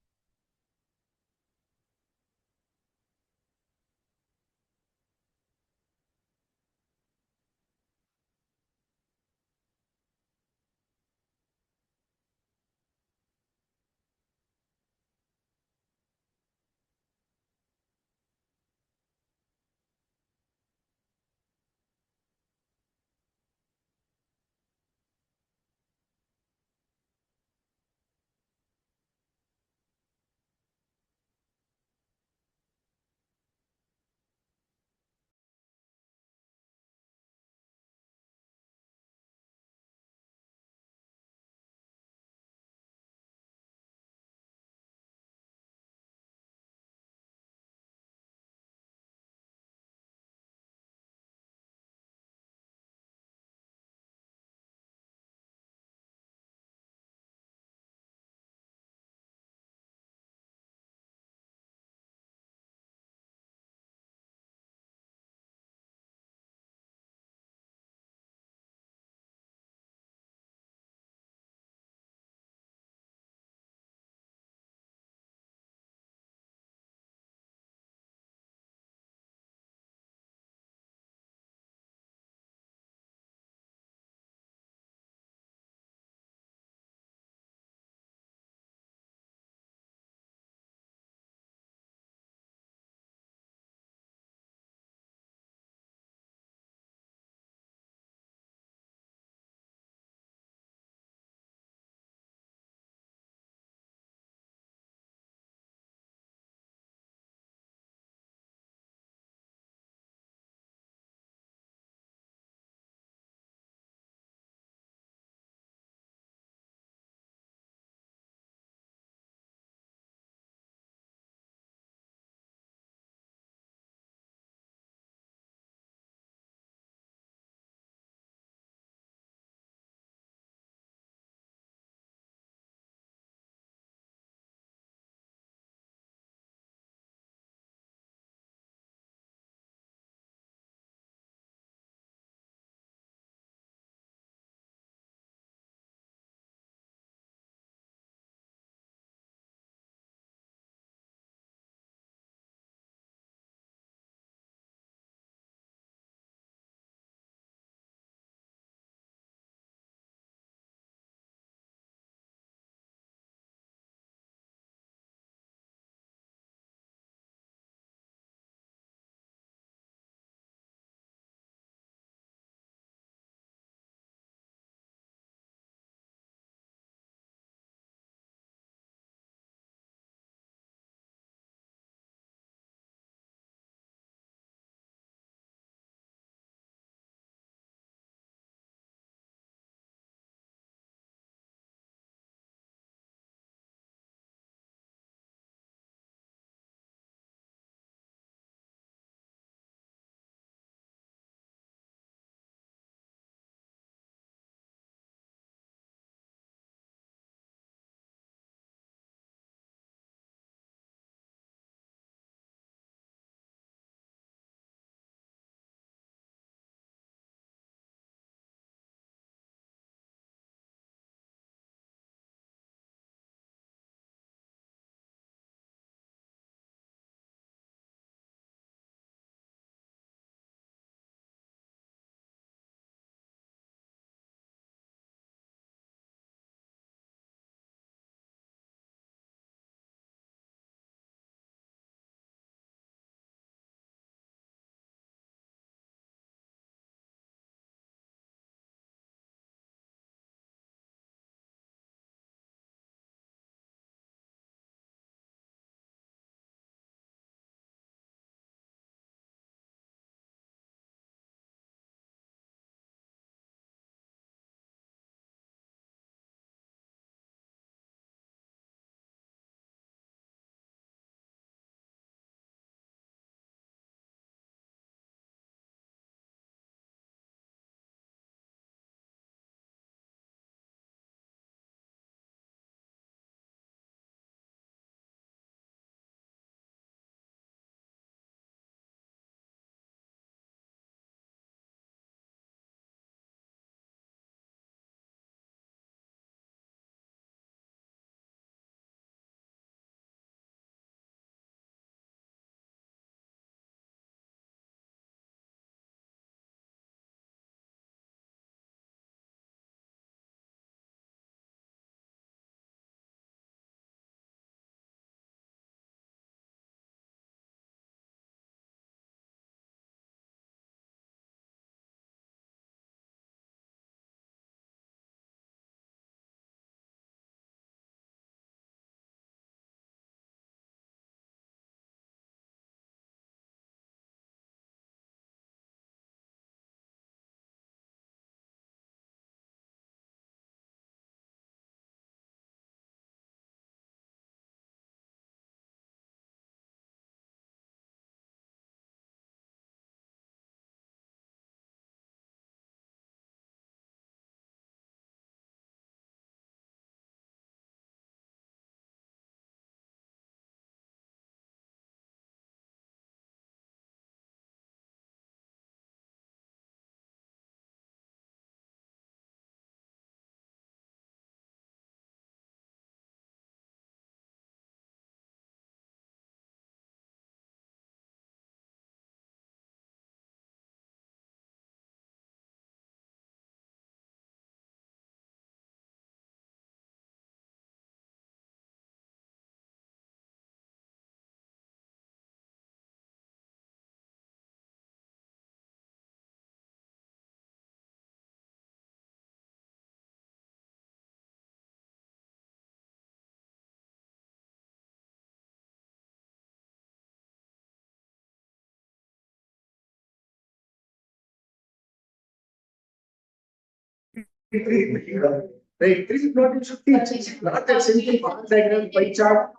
Right? This is what you should teach. It's not that simple bar diagram, pie chart,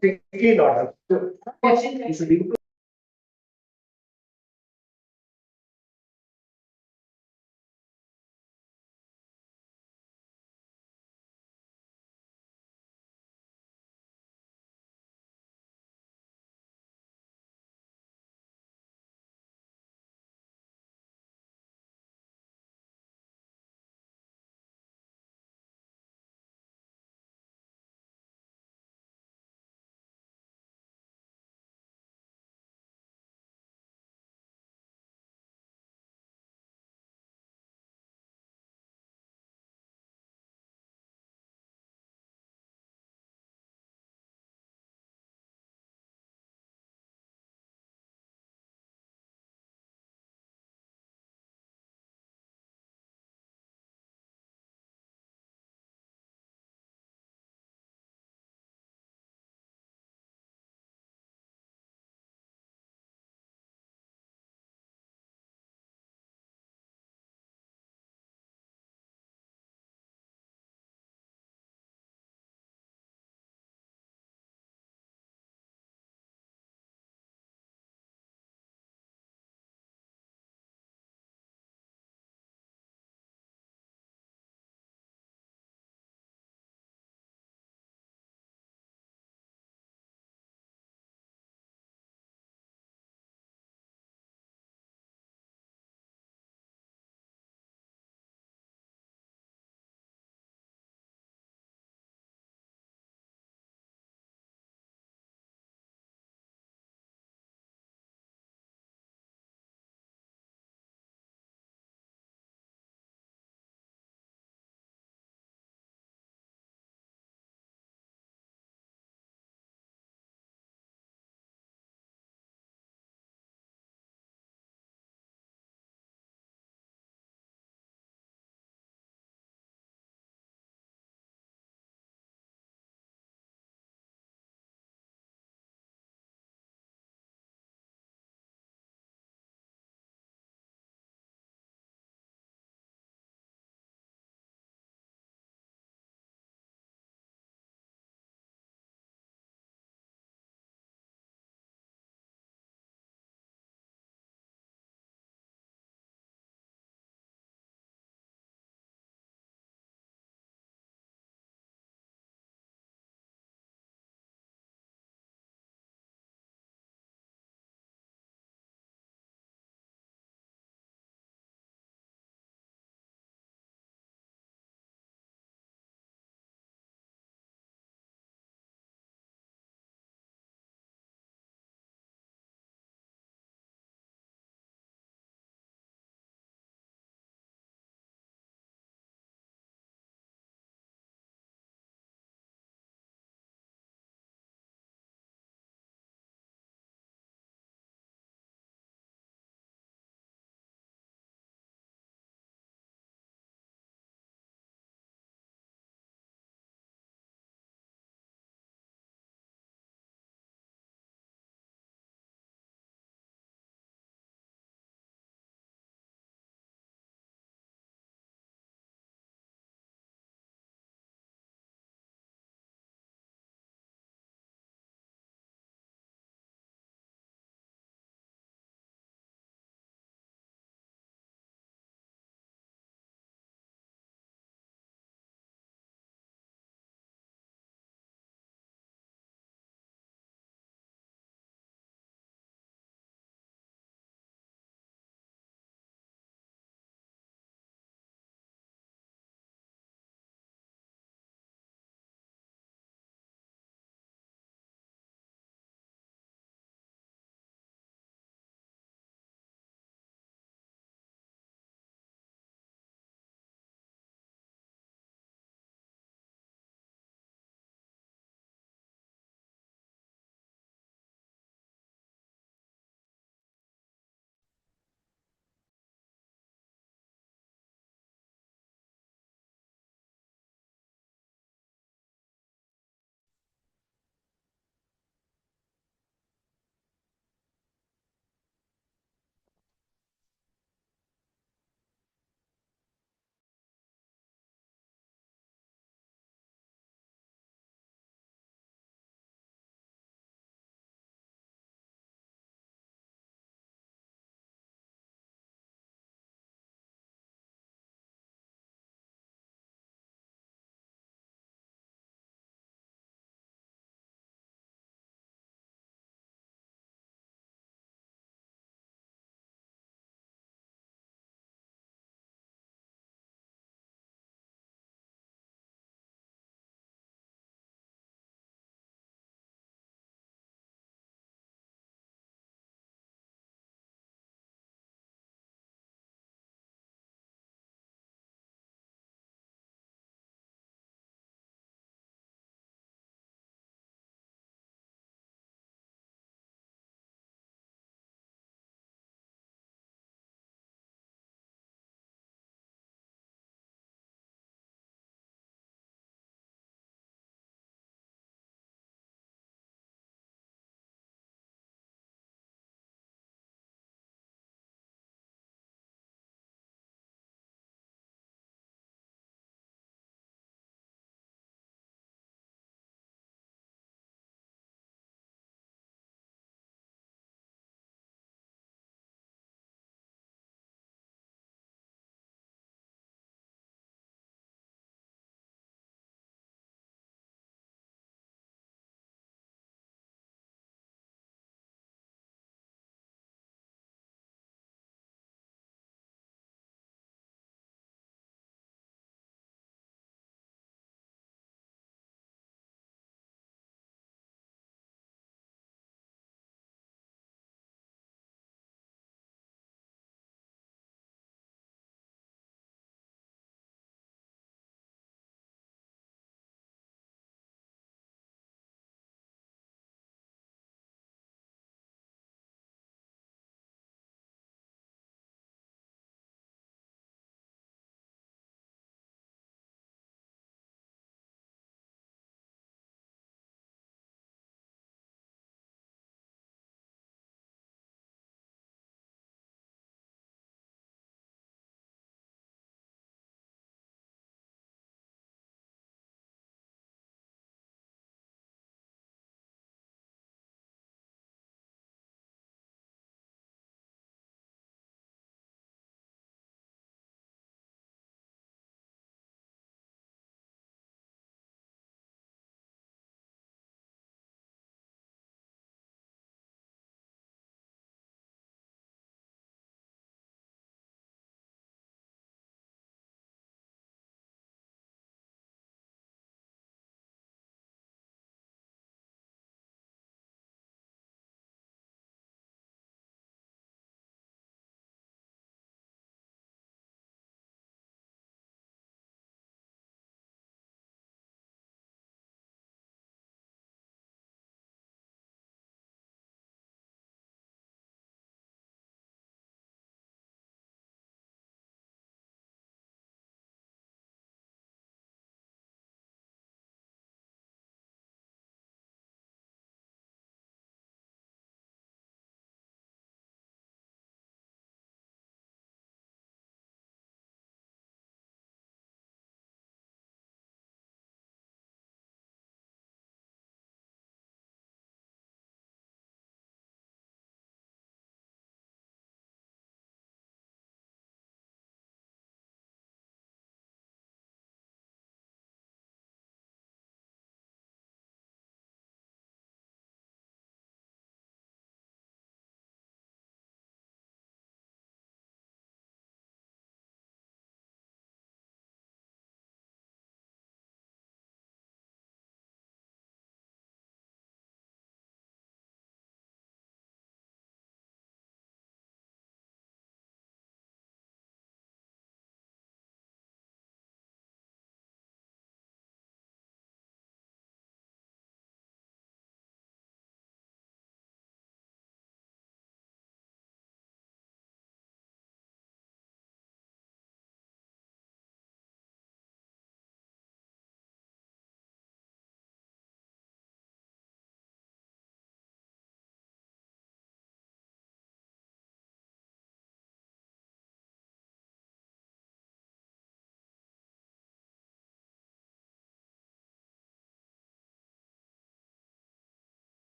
thinking order. So, you should improve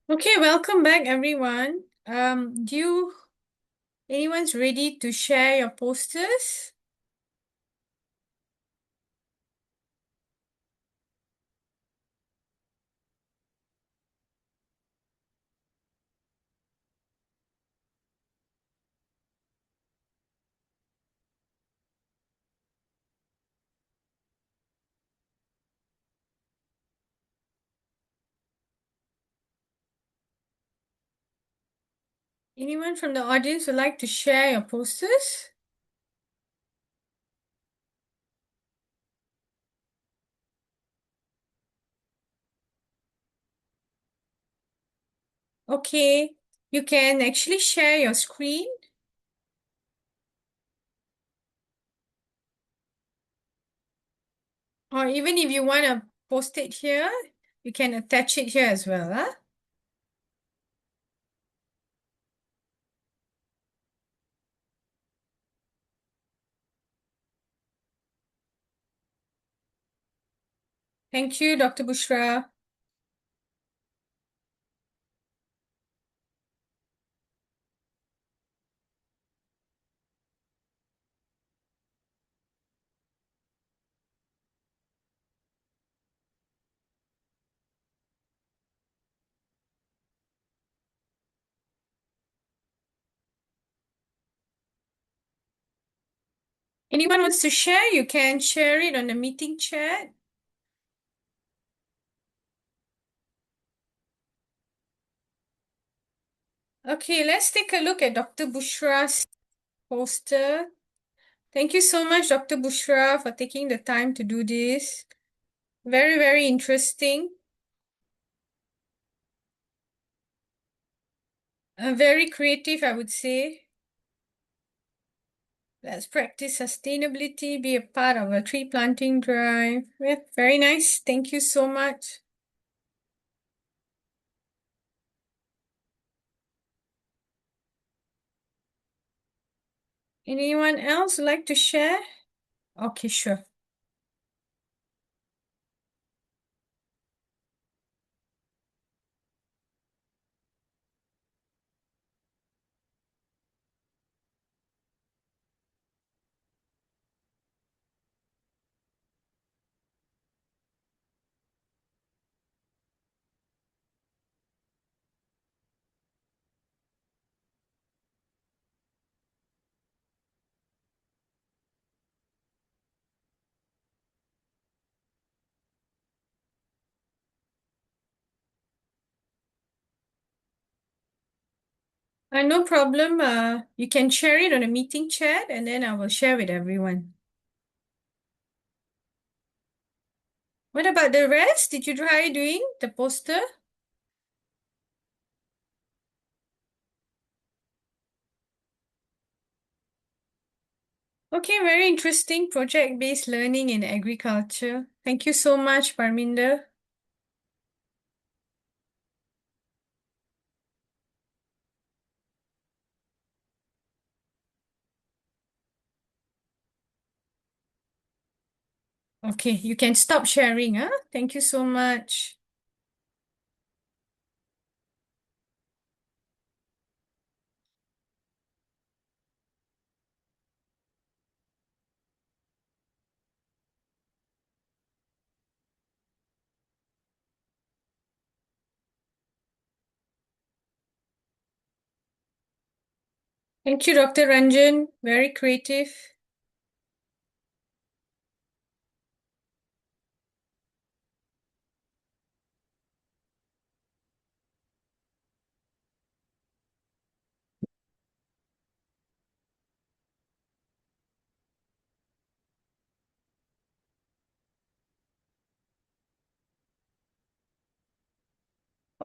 Okay, welcome back, everyone. Anyone's ready to share your posters? Anyone from the audience would like to share your posters? Okay, you can actually share your screen. Or even if you want to post it here, you can attach it here as well. Huh? Thank you, Dr. Bushra. Anyone wants to share, you can share it on the meeting chat. Okay, let's take a look at Dr. Bushra's poster. Thank you so much, Dr. Bushra, for taking the time to do this. Very, very interesting. Very creative, I would say. Let's practice sustainability, be a part of a tree planting drive. Yeah, very nice. Thank you so much. Anyone else like to share? Okay, sure. No problem. You can share it on a meeting chat and then I will share with everyone. What about the rest? Did you try doing the poster? Okay, very interesting project-based learning in agriculture. Thank you so much, Parminder. Okay, you can stop sharing, huh? Thank you so much. Thank you, Dr. Ranjan. Very creative.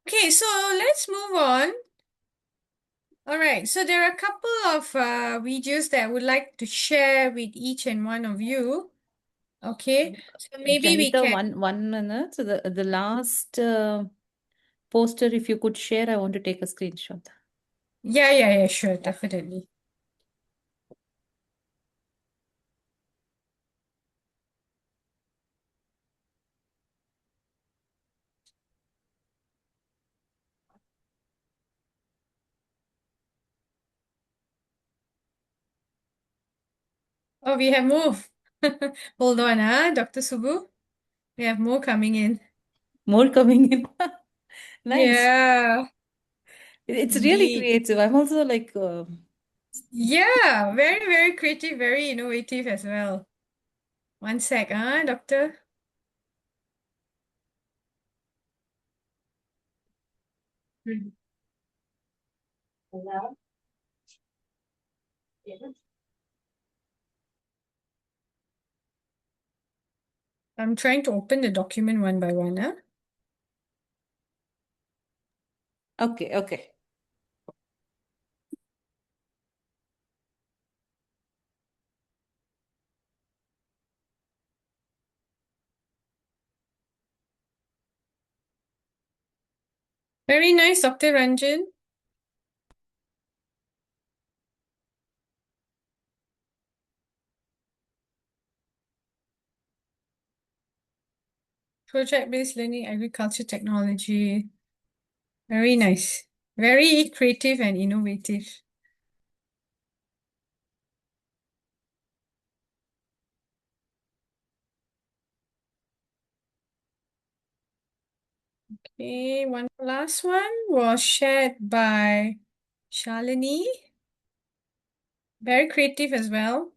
Okay, so let's move on. All right, so there are a couple of videos that I would like to share with each and one of you. Okay, so maybe we Janitha, can. one minute. So the last poster, if you could share, I want to take a screenshot. Yeah, sure, definitely. Oh, we have more. Hold on, Dr. Subu. We have more coming in. More coming in. Nice. Yeah, It's really indeed. creative. I'm also like, Yeah, very, very creative, very innovative as well. One sec, Doctor? I'm trying to open the document one by one. Huh? Okay. Very nice, Dr. Ranjan. Project-based learning, agriculture technology. Very nice. Very creative and innovative. Okay, one last one was shared by Shalini. Very creative as well.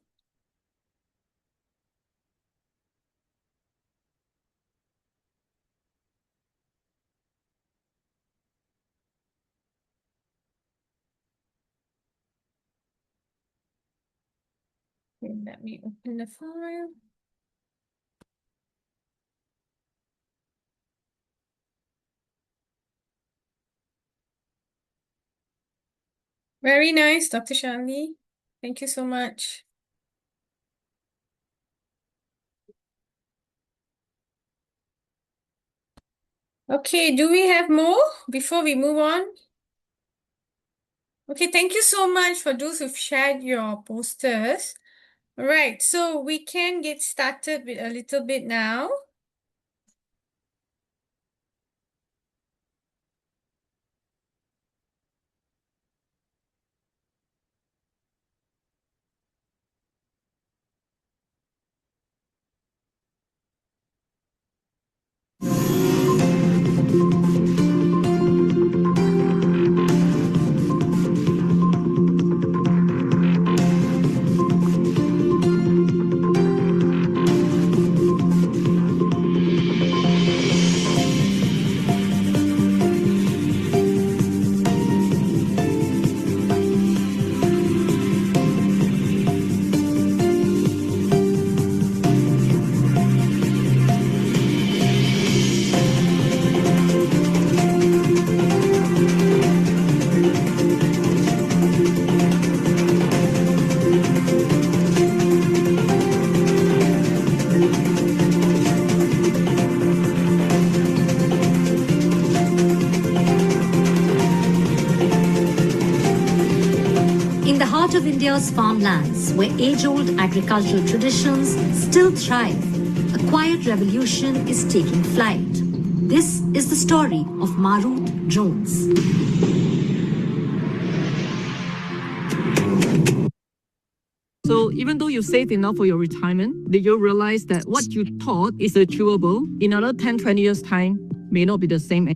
Okay, let me open the file. Very nice, Dr. Shalini. Thank you so much. Okay, do we have more before we move on? Okay, thank you so much for those who've shared your posters. All right, so we can get started with a little bit now. In the heart of India's farmlands, where age-old agricultural traditions still thrive, a quiet revolution is taking flight. This is the story of Marut drones. So even though you save enough for your retirement, did you realize that what you thought is achievable in another 10, 20 years' time may not be the same?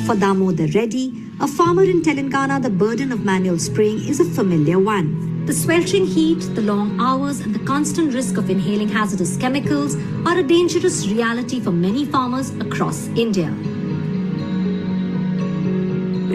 For Damodar Reddy, a farmer in Telangana, the burden of manual spraying is a familiar one. The sweltering heat, the long hours, and the constant risk of inhaling hazardous chemicals are a dangerous reality for many farmers across India.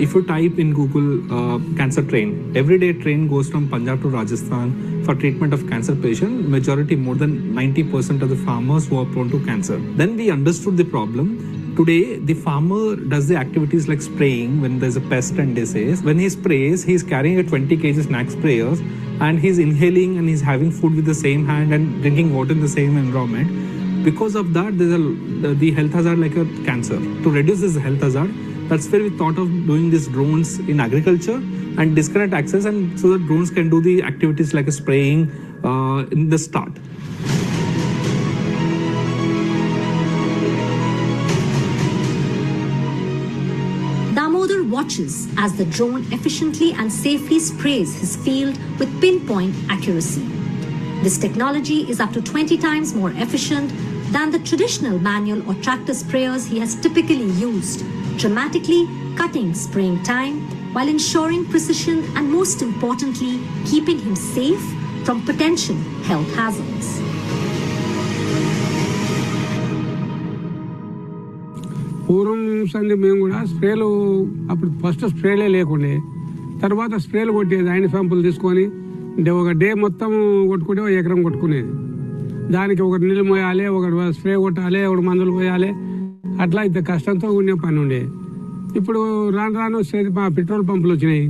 If you type in Google cancer train, everyday train goes from Punjab to Rajasthan for treatment of cancer patient. Majority, more than 90% of the farmers who are prone to cancer. Then we understood the problem. Today, the farmer does the activities like spraying when there's a pest and disease. When he sprays, he's carrying a 20 kg snack sprayers and he's inhaling and he's having food with the same hand and drinking water in the same environment. Because of that, there's the health hazard like a cancer. To reduce this health hazard, that's where we thought of doing these drones in agriculture and disconnect access, and so that drones can do the activities like a spraying in the start. watches as the drone efficiently and safely sprays his field with pinpoint accuracy. This technology is up to 20 times more efficient than the traditional manual or tractor sprayers he has typically used, dramatically cutting spraying time while ensuring precision and, most importantly, keeping him safe from potential health hazards. పూర్వం సంది మేము కూడా స్ప్రేలు అప్పుడు first స్ప్రేలే లేకుండే, తర్వాత స్ప్రేలు కొట్టేది. ఆయన పంపులు తీసుకొని ఒక డే మొత్తం కొట్టుకుంటే ఒక ఎకరం కొట్టుకునేది. దానికి ఒకటి నీళ్ళు మోయాలి, ఒకటి స్ప్రే కొట్టాలి, ఒకటి మందులు పోయాలి. అట్లా ఇంత కష్టంతో ఉండే పని ఉండే. ఇప్పుడు రాను రాను పెట్రోల్ పంపులు వచ్చినాయి.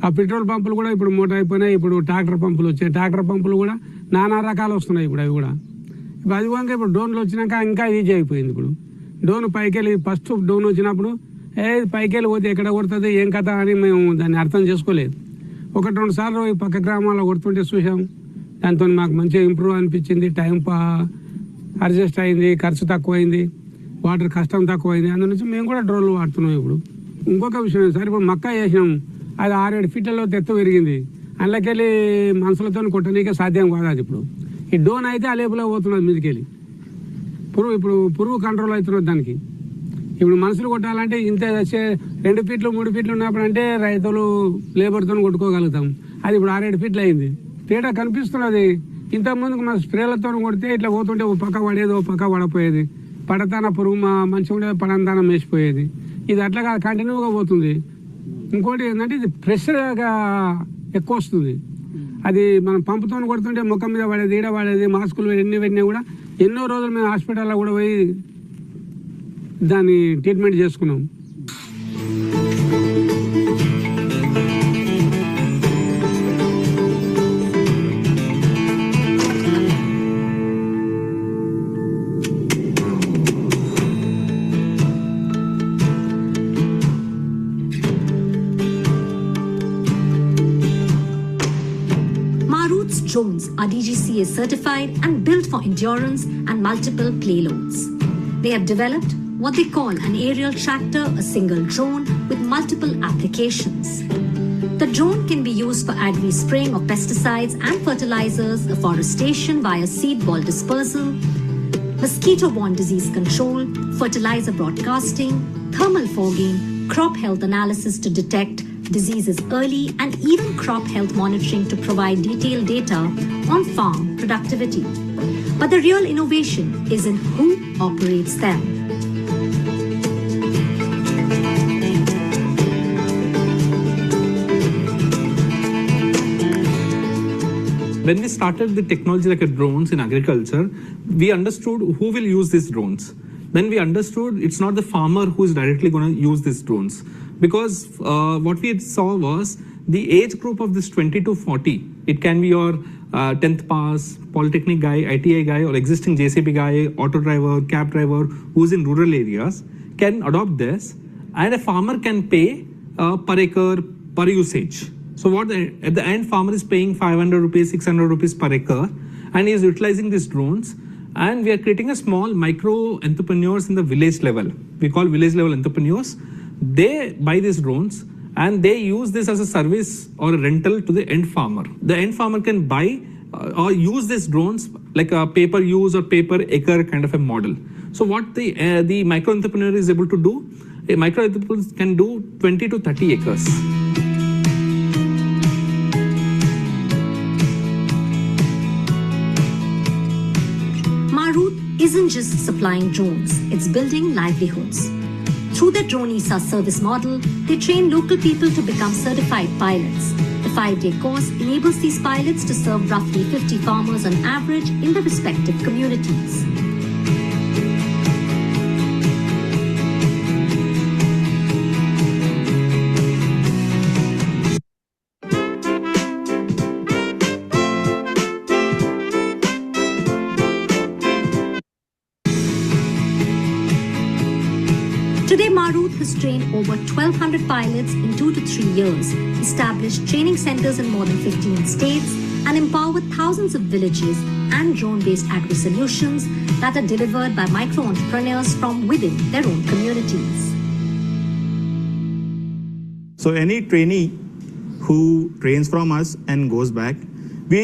ఆ పెట్రోల్ పంపులు కూడా ఇప్పుడు మూట అయిపోయినాయి. ఇప్పుడు ట్రాక్టర్ పంపులు వచ్చాయి. ట్రాక్టర్ పంపులు కూడా నానా రకాలు వస్తున్నాయి. ఇప్పుడు అవి కూడా అది కాక ఇప్పుడు డ్రోన్లు వచ్చినాక ఇంకా ఈజీ అయిపోయింది. ఇప్పుడు డ్రోన్ పైకెళ్ళి ఫస్ట్ డ్రోన్ వచ్చినప్పుడు పైకెళ్ళి పోతే ఎక్కడ కొడుతుంది ఏం కథ అని మేము దాన్ని అర్థం చేసుకోలేదు. ఒకటి రెండు సార్లు పక్క గ్రామాల్లో కొడుతుంటే చూసాం. దాంతో మాకు మంచిగా ఇంప్రూవ్ అనిపించింది. టైం అడ్జస్ట్ అయింది, ఖర్చు తక్కువైంది, వాటర్ కష్టం తక్కువైంది. అందు నుంచి మేము కూడా డ్రోన్లు వాడుతున్నాం. ఇప్పుడు ఇంకొక విషయం సార్, ఇప్పుడు మక్క వేసినాం, అది 6-7 ఫీట్లలో ఎత్తు పెరిగింది. అందులోకెళ్ళి మనుషులతో కొట్టనీకే సాధ్యం కాదు. అది ఇప్పుడు ఈ డ్రోన్ అయితే ఆ లేపులో పోతున్నది మీదకెళ్ళి. పురుగు కంట్రోల్ అవుతున్నది దానికి. ఇప్పుడు మనుషులు కొట్టాలంటే ఇంత 2 ఫీట్లు 3 ఫీట్లు ఉన్నప్పుడు అంటే రైతులు లేబర్తో కొట్టుకోగలుగుతాం. అది ఇప్పుడు 6-7 ఫీట్లు అయింది. తేడా కనిపిస్తున్నది. ఇంతకుముందుకు మన స్ప్రేలతో కొడితే ఇట్లా పోతుంటే ఓ పక్క పడేది, ఓ పక్క పడపోయేది. పడతాన పురుగు మంచిగా ఉండేది, పడంతానం వేసిపోయేది. ఇది అట్లా కంటిన్యూగా పోతుంది. ఇంకోటి ఏంటంటే ఇది ప్రెషర్గా ఎక్కువ వస్తుంది. అది మనం పంపుతో కొడుతుంటే ముఖం మీద పడేది, ఈడ పడేది. మాస్కులు ఎన్ని పెట్టినా కూడా ఎన్నో రోజులు మేము హాస్పిటల్లో కూడా పోయి దాన్ని ట్రీట్మెంట్ చేసుకున్నాం. Drones are DGCA certified and built for endurance and multiple payloads. They have developed what they call an aerial tractor, a single drone with multiple applications. The drone can be used for agri-spraying of pesticides and fertilizers, afforestation via seed ball dispersal, mosquito-borne disease control, fertilizer broadcasting, thermal fogging, crop health analysis to detect diseases early, and even crop health monitoring to provide detailed data on farm productivity. But the real innovation is in who operates them. When we started the technology like drones in agriculture, we understood who will use these drones. Then we understood it's not the farmer who is directly going to use these drones. Because what we saw was the age group of this 20 to 40. It can be your 10th pass, polytechnic guy, ITI guy, or existing JCB guy, auto driver, cab driver, who's in rural areas, can adopt this, and a farmer can pay per acre, per usage. So at the end, farmer is paying 500 rupees, 600 rupees per acre, and he is utilizing these drones. And we are creating a small micro entrepreneurs in the village level. We call village level entrepreneurs. They buy these drones and they use this as a service or a rental to the end farmer. The end farmer can buy or use these drones like a pay-per-use or pay-per-acre kind of a model. So what the micro entrepreneur is able to do, a micro entrepreneur can do 20 to 30 acres. Maruth isn't just supplying drones, it's building livelihoods. Through the Drone ESA service model, they train local people to become certified pilots. The 5-day course enables these pilots to serve roughly 50 farmers on average in the respective communities. Today, Maruth has trained over 1,200 pilots in 2 to 3 years, established training centers in more than 15 states, and empowered thousands of villages and drone-based agri-solutions that are delivered by micro-entrepreneurs from within their own communities. So any trainee who trains from us and goes back, we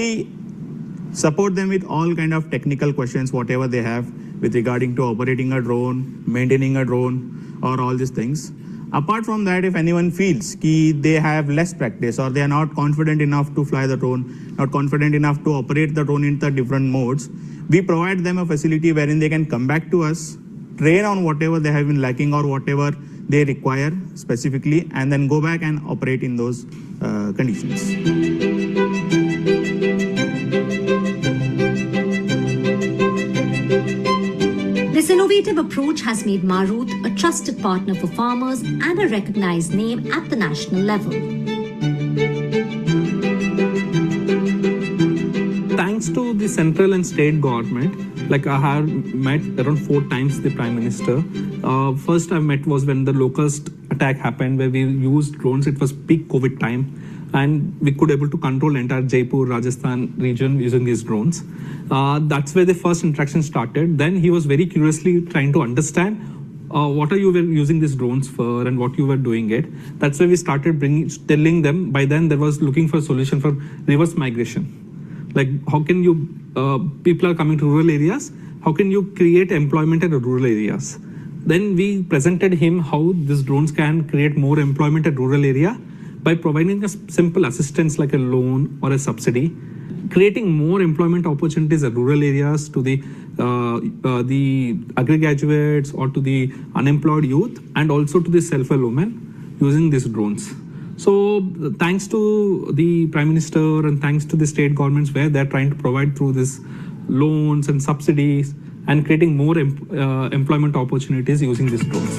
support them with all kind of technical questions, whatever they have with regarding to operating a drone, maintaining a drone, or all these things. Apart from that, if anyone feels that they have less practice or they are not confident enough to fly the drone, not confident enough to operate the drone in the different modes, we provide them a facility wherein they can come back to us, train on whatever they have been lacking or whatever they require specifically, and then go back and operate in those conditions. This innovative approach has made Maruth a trusted partner for farmers and a recognized name at the national level. Thanks to the central and state government, like I have met around 4 times the Prime Minister. First I met was when the locust attack happened, where we used drones. It was peak COVID time, and we could able to control entire Jaipur, Rajasthan region using these drones. That's where the first interaction started. Then he was very curiously trying to understand what are you were using these drones for and what you were doing it. That's why we started telling them. By then, there was looking for a solution for reverse migration. Like, how can you, people are coming to rural areas, how can you create employment in the rural areas? Then we presented him how these drones can create more employment at rural area by providing a simple assistance like a loan or a subsidy, creating more employment opportunities at rural areas to the agri graduates or to the unemployed youth, and also to the self-employed women using these drones. So thanks to the Prime Minister and thanks to the state governments, where they're trying to provide through these loans and subsidies and creating more employment opportunities using these drones.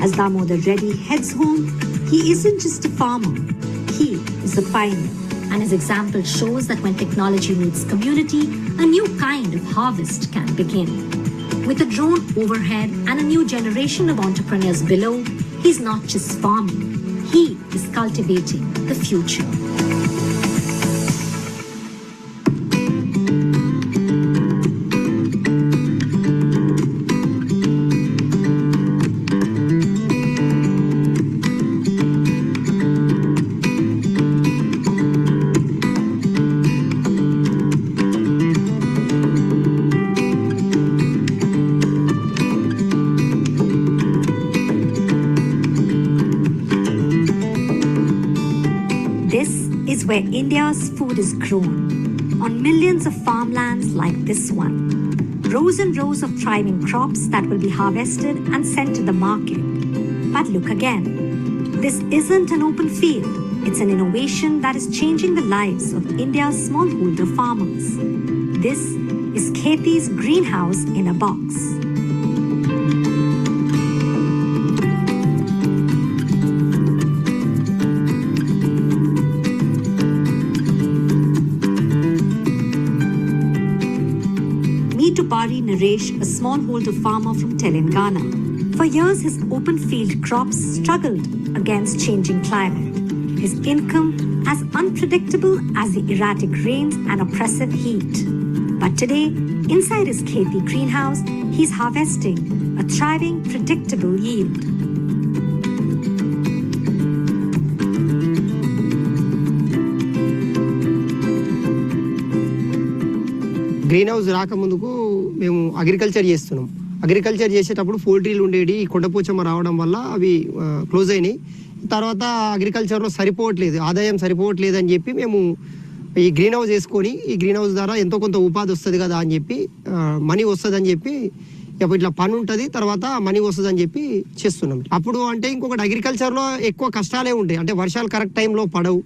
As Damodar Reddy heads home, he isn't just a farmer, he is a pioneer. And his example shows that when technology meets community, a new kind of harvest can begin. With a drone overhead and a new generation of entrepreneurs below, he's not just farming, he is cultivating the future. Where India's food is grown on millions of farmlands like this one. Rows and rows of thriving crops that will be harvested and sent to the market. But look again, this isn't an open field. It's an innovation that is changing the lives of India's smallholder farmers. This is Kheti's greenhouse in a box. Naresh, a smallholder farmer from Telangana. For years, his open field crops struggled against changing climate. His income as unpredictable as the erratic rains and oppressive heat. But today, inside his Kheti greenhouse, he's harvesting a thriving, predictable yield. Greenhouse రాకముందుకు మేము agriculture చేస్తున్నాం. Agriculture చేసేటప్పుడు పోల్ట్రీలు ఉండేవి, కొండపోచమ్మ రావడం వల్ల అవి close అయినాయి. తర్వాత అగ్రికల్చర్లో సరిపోవట్లేదు, ఆదాయం సరిపోవట్లేదు అని చెప్పి మేము ఈ గ్రీన్ హౌస్ వేసుకొని, ఈ గ్రీన్ హౌస్ ద్వారా ఎంతో కొంత ఉపాధి వస్తుంది కదా అని చెప్పి, మనీ వస్తుంది అని చెప్పి, ఇట్లా పని ఉంటుంది తర్వాత మనీ వస్తుంది అని చెప్పి చేస్తున్నాం. అప్పుడు అంటే ఇంకొకటి అగ్రికల్చర్లో ఎక్కువ కష్టాలే ఉంటాయి. అంటే వర్షాలు కరెక్ట్ టైంలో పడవు.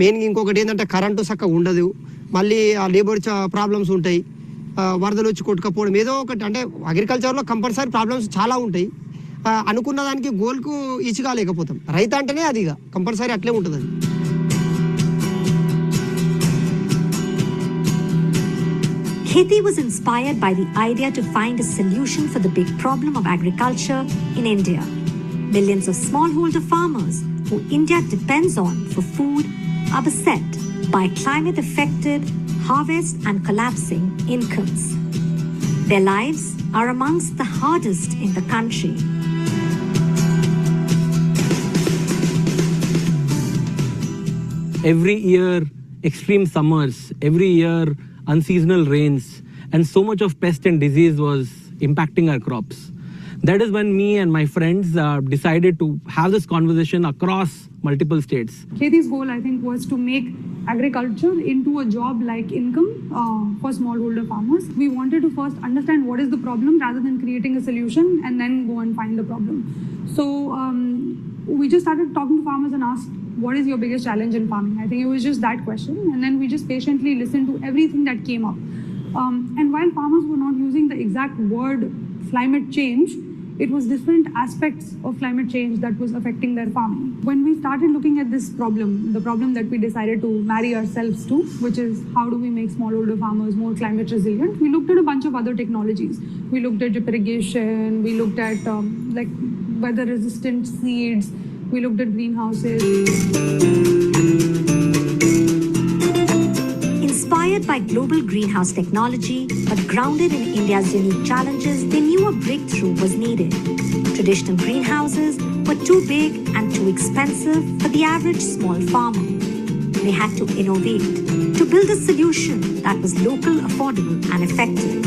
మెయిన్గా ఇంకొకటి ఏంటంటే కరెంటు చక్కగా ఉండదు. మళ్ళీ ఆ లేబర్ ప్రాబ్లమ్స్ ఉంటాయి, వరదలు వచ్చి కొట్టుకపోవడం, ఏదో ఒకటి. అంటే అగ్రికల్చర్లో కంపల్సరీ ప్రాబ్లమ్స్ చాలా ఉంటాయి. అనుకున్న దానికి గోల్కు ఈచ్ కాలేకపోతాం. రైతు అంటేనే అది కంపల్సరీ అట్లే ఉంటుంది. అది Kheti was inspired by the idea to find a solution for the big problem of agriculture in India. Millions of smallholder farmers who India depends on for food are beset by climate-affected harvest and collapsing incomes. Their lives are amongst the hardest in the country. every year extreme summers, every year unseasonal rains, and so much of pest and disease was impacting our crops. That is when me and my friends decided to have this conversation across multiple states. Khethi's goal, I think, was to make agriculture into a job-like income for smallholder farmers. We wanted to first understand what is the problem rather than creating a solution and then go and find the problem. So we just started talking to farmers and asked, what is your biggest challenge in farming? I think it was just that question. And then we just patiently listened to everything that came up. And while farmers were not using the exact word climate change, it was different aspects of climate change that was affecting their farming. When we started looking at this problem, the problem that we decided to marry ourselves to, which is how do we make smallholder farmers more climate resilient, we looked at a bunch of other technologies. We looked at drip irrigation, we looked at like weather resistant seeds, we looked at greenhouses. Inspired by global greenhouse technology, but grounded in India's unique challenges, they knew a breakthrough was needed. Traditional greenhouses were too big and too expensive for the average small farmer. They had to innovate, to build a solution that was local, affordable, and effective.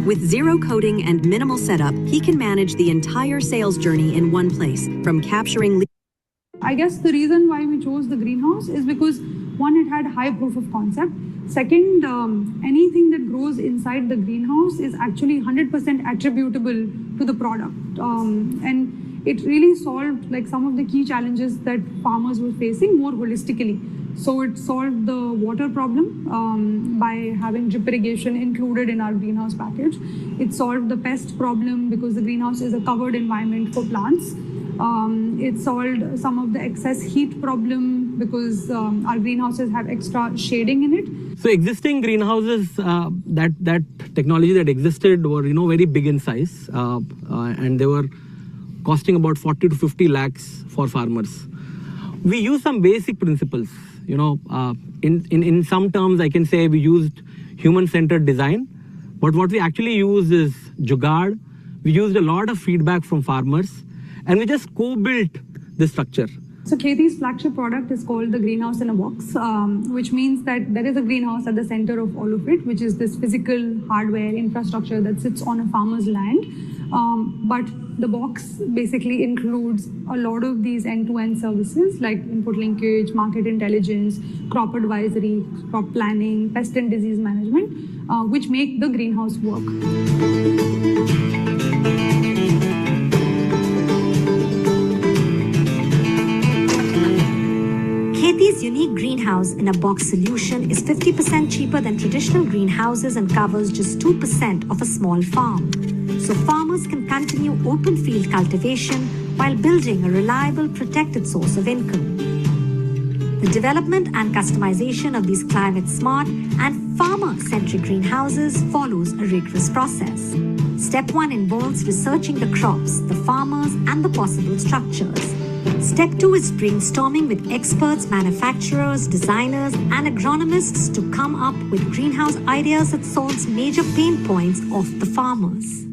With zero coding and minimal setup, he can manage the entire sales journey in one place, from capturing I guess the reason why we chose the greenhouse is because, one, it had high proof of concept. Second, anything that grows inside the greenhouse is actually 100% attributable to the product. And it really solved like some of the key challenges that farmers were facing more holistically. So it solved the water problem by having drip irrigation included in our greenhouse package. It solved the pest problem because the greenhouse is a covered environment for plants. It solved some of the excess heat problem because our greenhouses have extra shading in it. So existing greenhouses, that technology that existed were very big in size, and they were costing about 40 to 50 lakhs for farmers. We used some basic principles. In some terms, I can say we used human-centered design, but what we actually used is jugaad. We used a lot of feedback from farmers, and we just co-built the structure. So Khethi's flagship product is called the greenhouse in a box, which means that there is a greenhouse at the center of all of it, which is this physical hardware infrastructure that sits on a farmer's land. But the box basically includes a lot of these end-to-end services like input linkage, market intelligence, crop advisory, crop planning, pest and disease management, which make the greenhouse work. Khethi's unique greenhouse in a box solution is 50% cheaper than traditional greenhouses and covers just 2% of a small farm. So farmers can continue open field cultivation while building a reliable, protected source of income. The development and customization of these climate-smart and farmer-centric greenhouses follows a rigorous process. Step 1 involves researching the crops, the farmers, and the possible structures. Step 2 is brainstorming with experts, manufacturers, designers, and agronomists to come up with greenhouse ideas that solves major pain points of the farmers.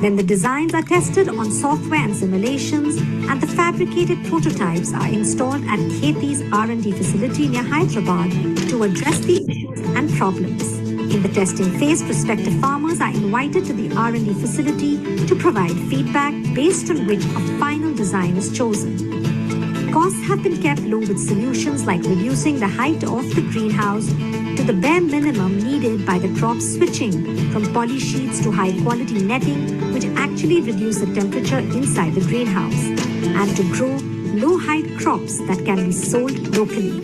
Then the designs are tested on software and simulations, and the fabricated prototypes are installed at Khethi's R&D facility near Hyderabad to address the issues and problems. In the testing phase, prospective farmers are invited to the R&D facility to provide feedback based on which a final design is chosen. Costs have been kept low with solutions like reducing the height of the greenhouse to the bare minimum needed by the crop switching from poly sheets to high-quality netting, which actually reduce the temperature inside the greenhouse, and to grow low-height crops that can be sold locally.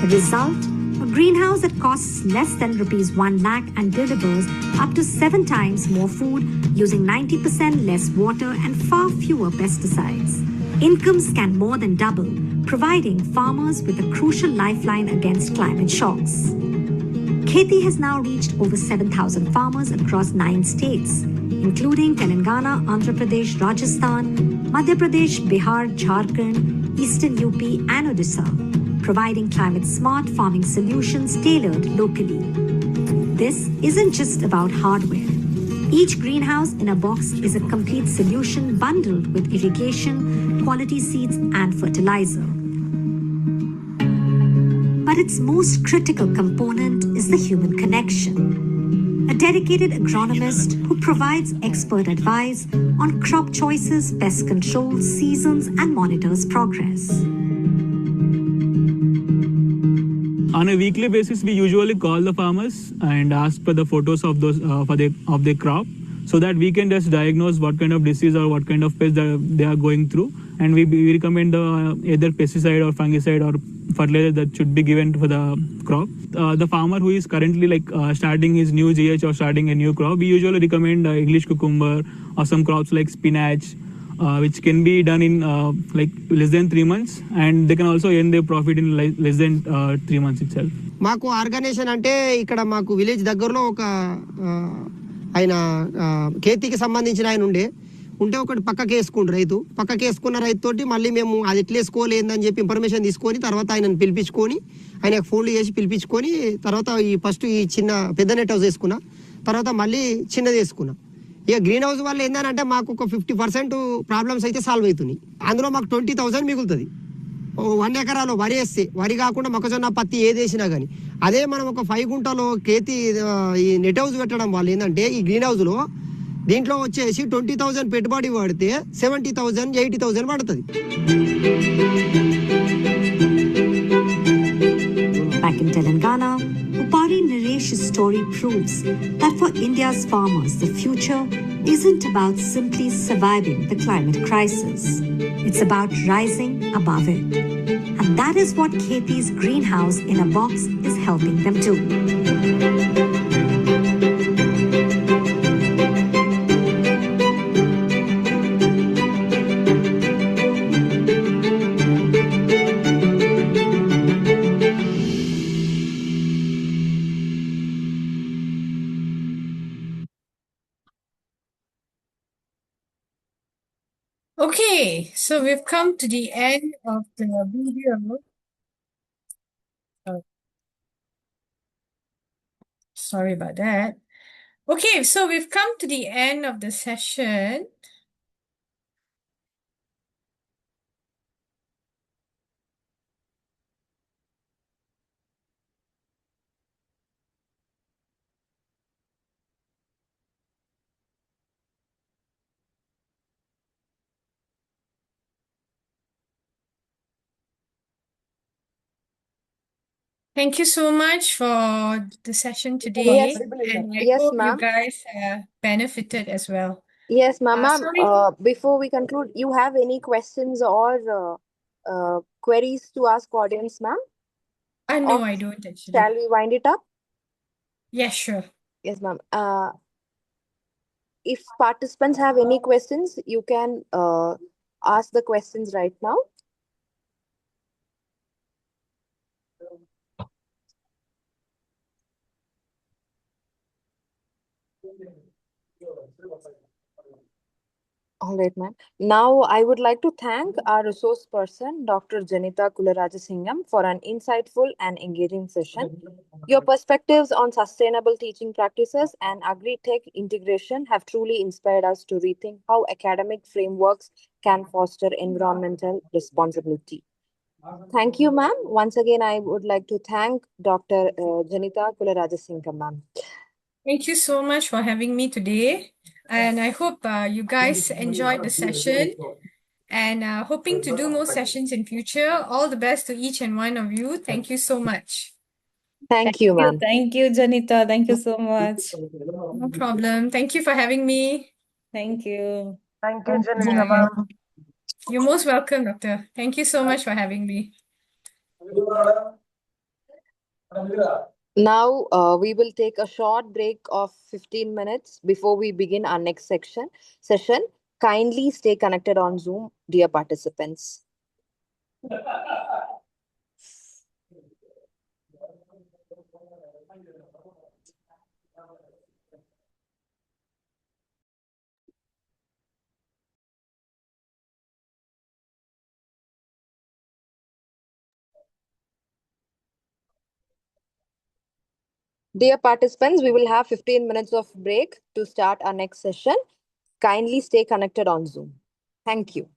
The result? A greenhouse that costs less than Rs 1 lakh and delivers up to 7 times more food using 90% less water and far fewer pesticides. Incomes can more than double, providing farmers with a crucial lifeline against climate shocks. Kheti has now reached over 7,000 farmers across 9 states, including Telangana, Andhra Pradesh, Rajasthan, Madhya Pradesh, Bihar, Jharkhand, Eastern UP, and Odisha, providing climate-smart farming solutions tailored locally. This isn't just about hardware. Each greenhouse in a box is a complete solution bundled with irrigation, quality seeds, and fertilizer. But its most critical component is the human connection. A dedicated agronomist who provides expert advice on crop choices, pest control, seasons, and monitors progress. On a weekly basis, we usually call the farmers and ask for the photos of those of their crop, so that we can just diagnose what kind of disease or what kind of pest they are going through, and we recommend either pesticide or fungicide or fertilizer that should be given for the crop. The farmer who is currently starting his new GH or starting a new crop, we usually recommend English cucumber or some crops like spinach, which can be done in less than 3 months, and they can also earn their profit in less than 3 months itself. మాకు organisation అంటే ఇక్కడ మాకు village దగ్గరలో ఒక ఆయన ఖేతికి సంబంధించిన ఆయన ఉంటే ఒకటి పక్కకి వేసుకుండు పక్కకి వేసుకున్న రైతు తోటి మళ్ళీ మేము అది ఎట్లా వేసుకోలేదని చెప్పి ఇన్ఫర్మేషన్ తీసుకొని తర్వాత ఆయనను పిలిపించుకొని ఆయనకు ఫోన్లు చేసి పిలిపించుకొని తర్వాత ఈ ఫస్ట్ ఈ చిన్న పెద్ద నెట్ హౌస్ వేసుకున్నా, తర్వాత మళ్ళీ చిన్నది వేసుకున్నా. ఇక గ్రీన్ హౌస్ వల్ల ఏంటంటే మాకు ఒక 50% ప్రాబ్లమ్స్ అయితే సాల్వ్ అవుతున్నాయి. అందులో మాకు 20,000 మిగులుతుంది 1 ఎకరాలో వరి వేస్తే, వరి కాకుండా మొక్కజొన్న పత్తి ఏది వేసినా కానీ. అదే మనం ఒక 5 గుంటలో ఖేతి ఈ నెట్ హౌస్ పెట్టడం వల్ల ఏంటంటే ఈ గ్రీన్ హౌస్లో దీంట్లో వచ్చేసి 20,000 పెట్టుబడి పడితే 70,000 80,000 పడుతుంది. Back in Telangana, Upari Naresh's story proves that for India's farmers, the future isn't about simply surviving the climate crisis. It's about rising above it. And that is what Kheti's greenhouse in a box is helping them do. Okay, so we've come to the end of the video. Oh, sorry about that. Okay, so we've come to the end of the session. Thank you so much for the session today. Yes, And I yes, hope you ma'am. guys have benefited as well. Yes, ma'am. Sorry. Before we conclude, you have any questions or queries to ask audience, ma'am? No, Or I don't actually. shall we wind it up? Yes, sure. Yes, ma'am. If participants have any questions, you can ask the questions right now. All right, ma'am. Now, I would like to thank our resource person, Dr. Janitha Kularajasingam, for an insightful and engaging session. Your perspectives on sustainable teaching practices and agri-tech integration have truly inspired us to rethink how academic frameworks can foster environmental responsibility. Thank you, ma'am. Once again, I would like to thank Dr. Janitha Kularajasingam, ma'am. Thank you so much for having me today. And I hope you guys enjoyed the session and hoping to do more sessions in future. All the best to each and one of you. Thank you so much. Thank you, ma'am. Thank you, Janitha. Thank you so much. No problem. Thank you for having me. Thank you. Thank you, Janitha ma'am. You're most welcome, Doctor. Thank you so much for having me. Now, we will take a short break of 15 minutes before we begin our next session. Kindly stay connected on Zoom, dear participants. Dear participants, we will have 15 minutes of break to start our next session. Kindly stay connected on Zoom. Thank you.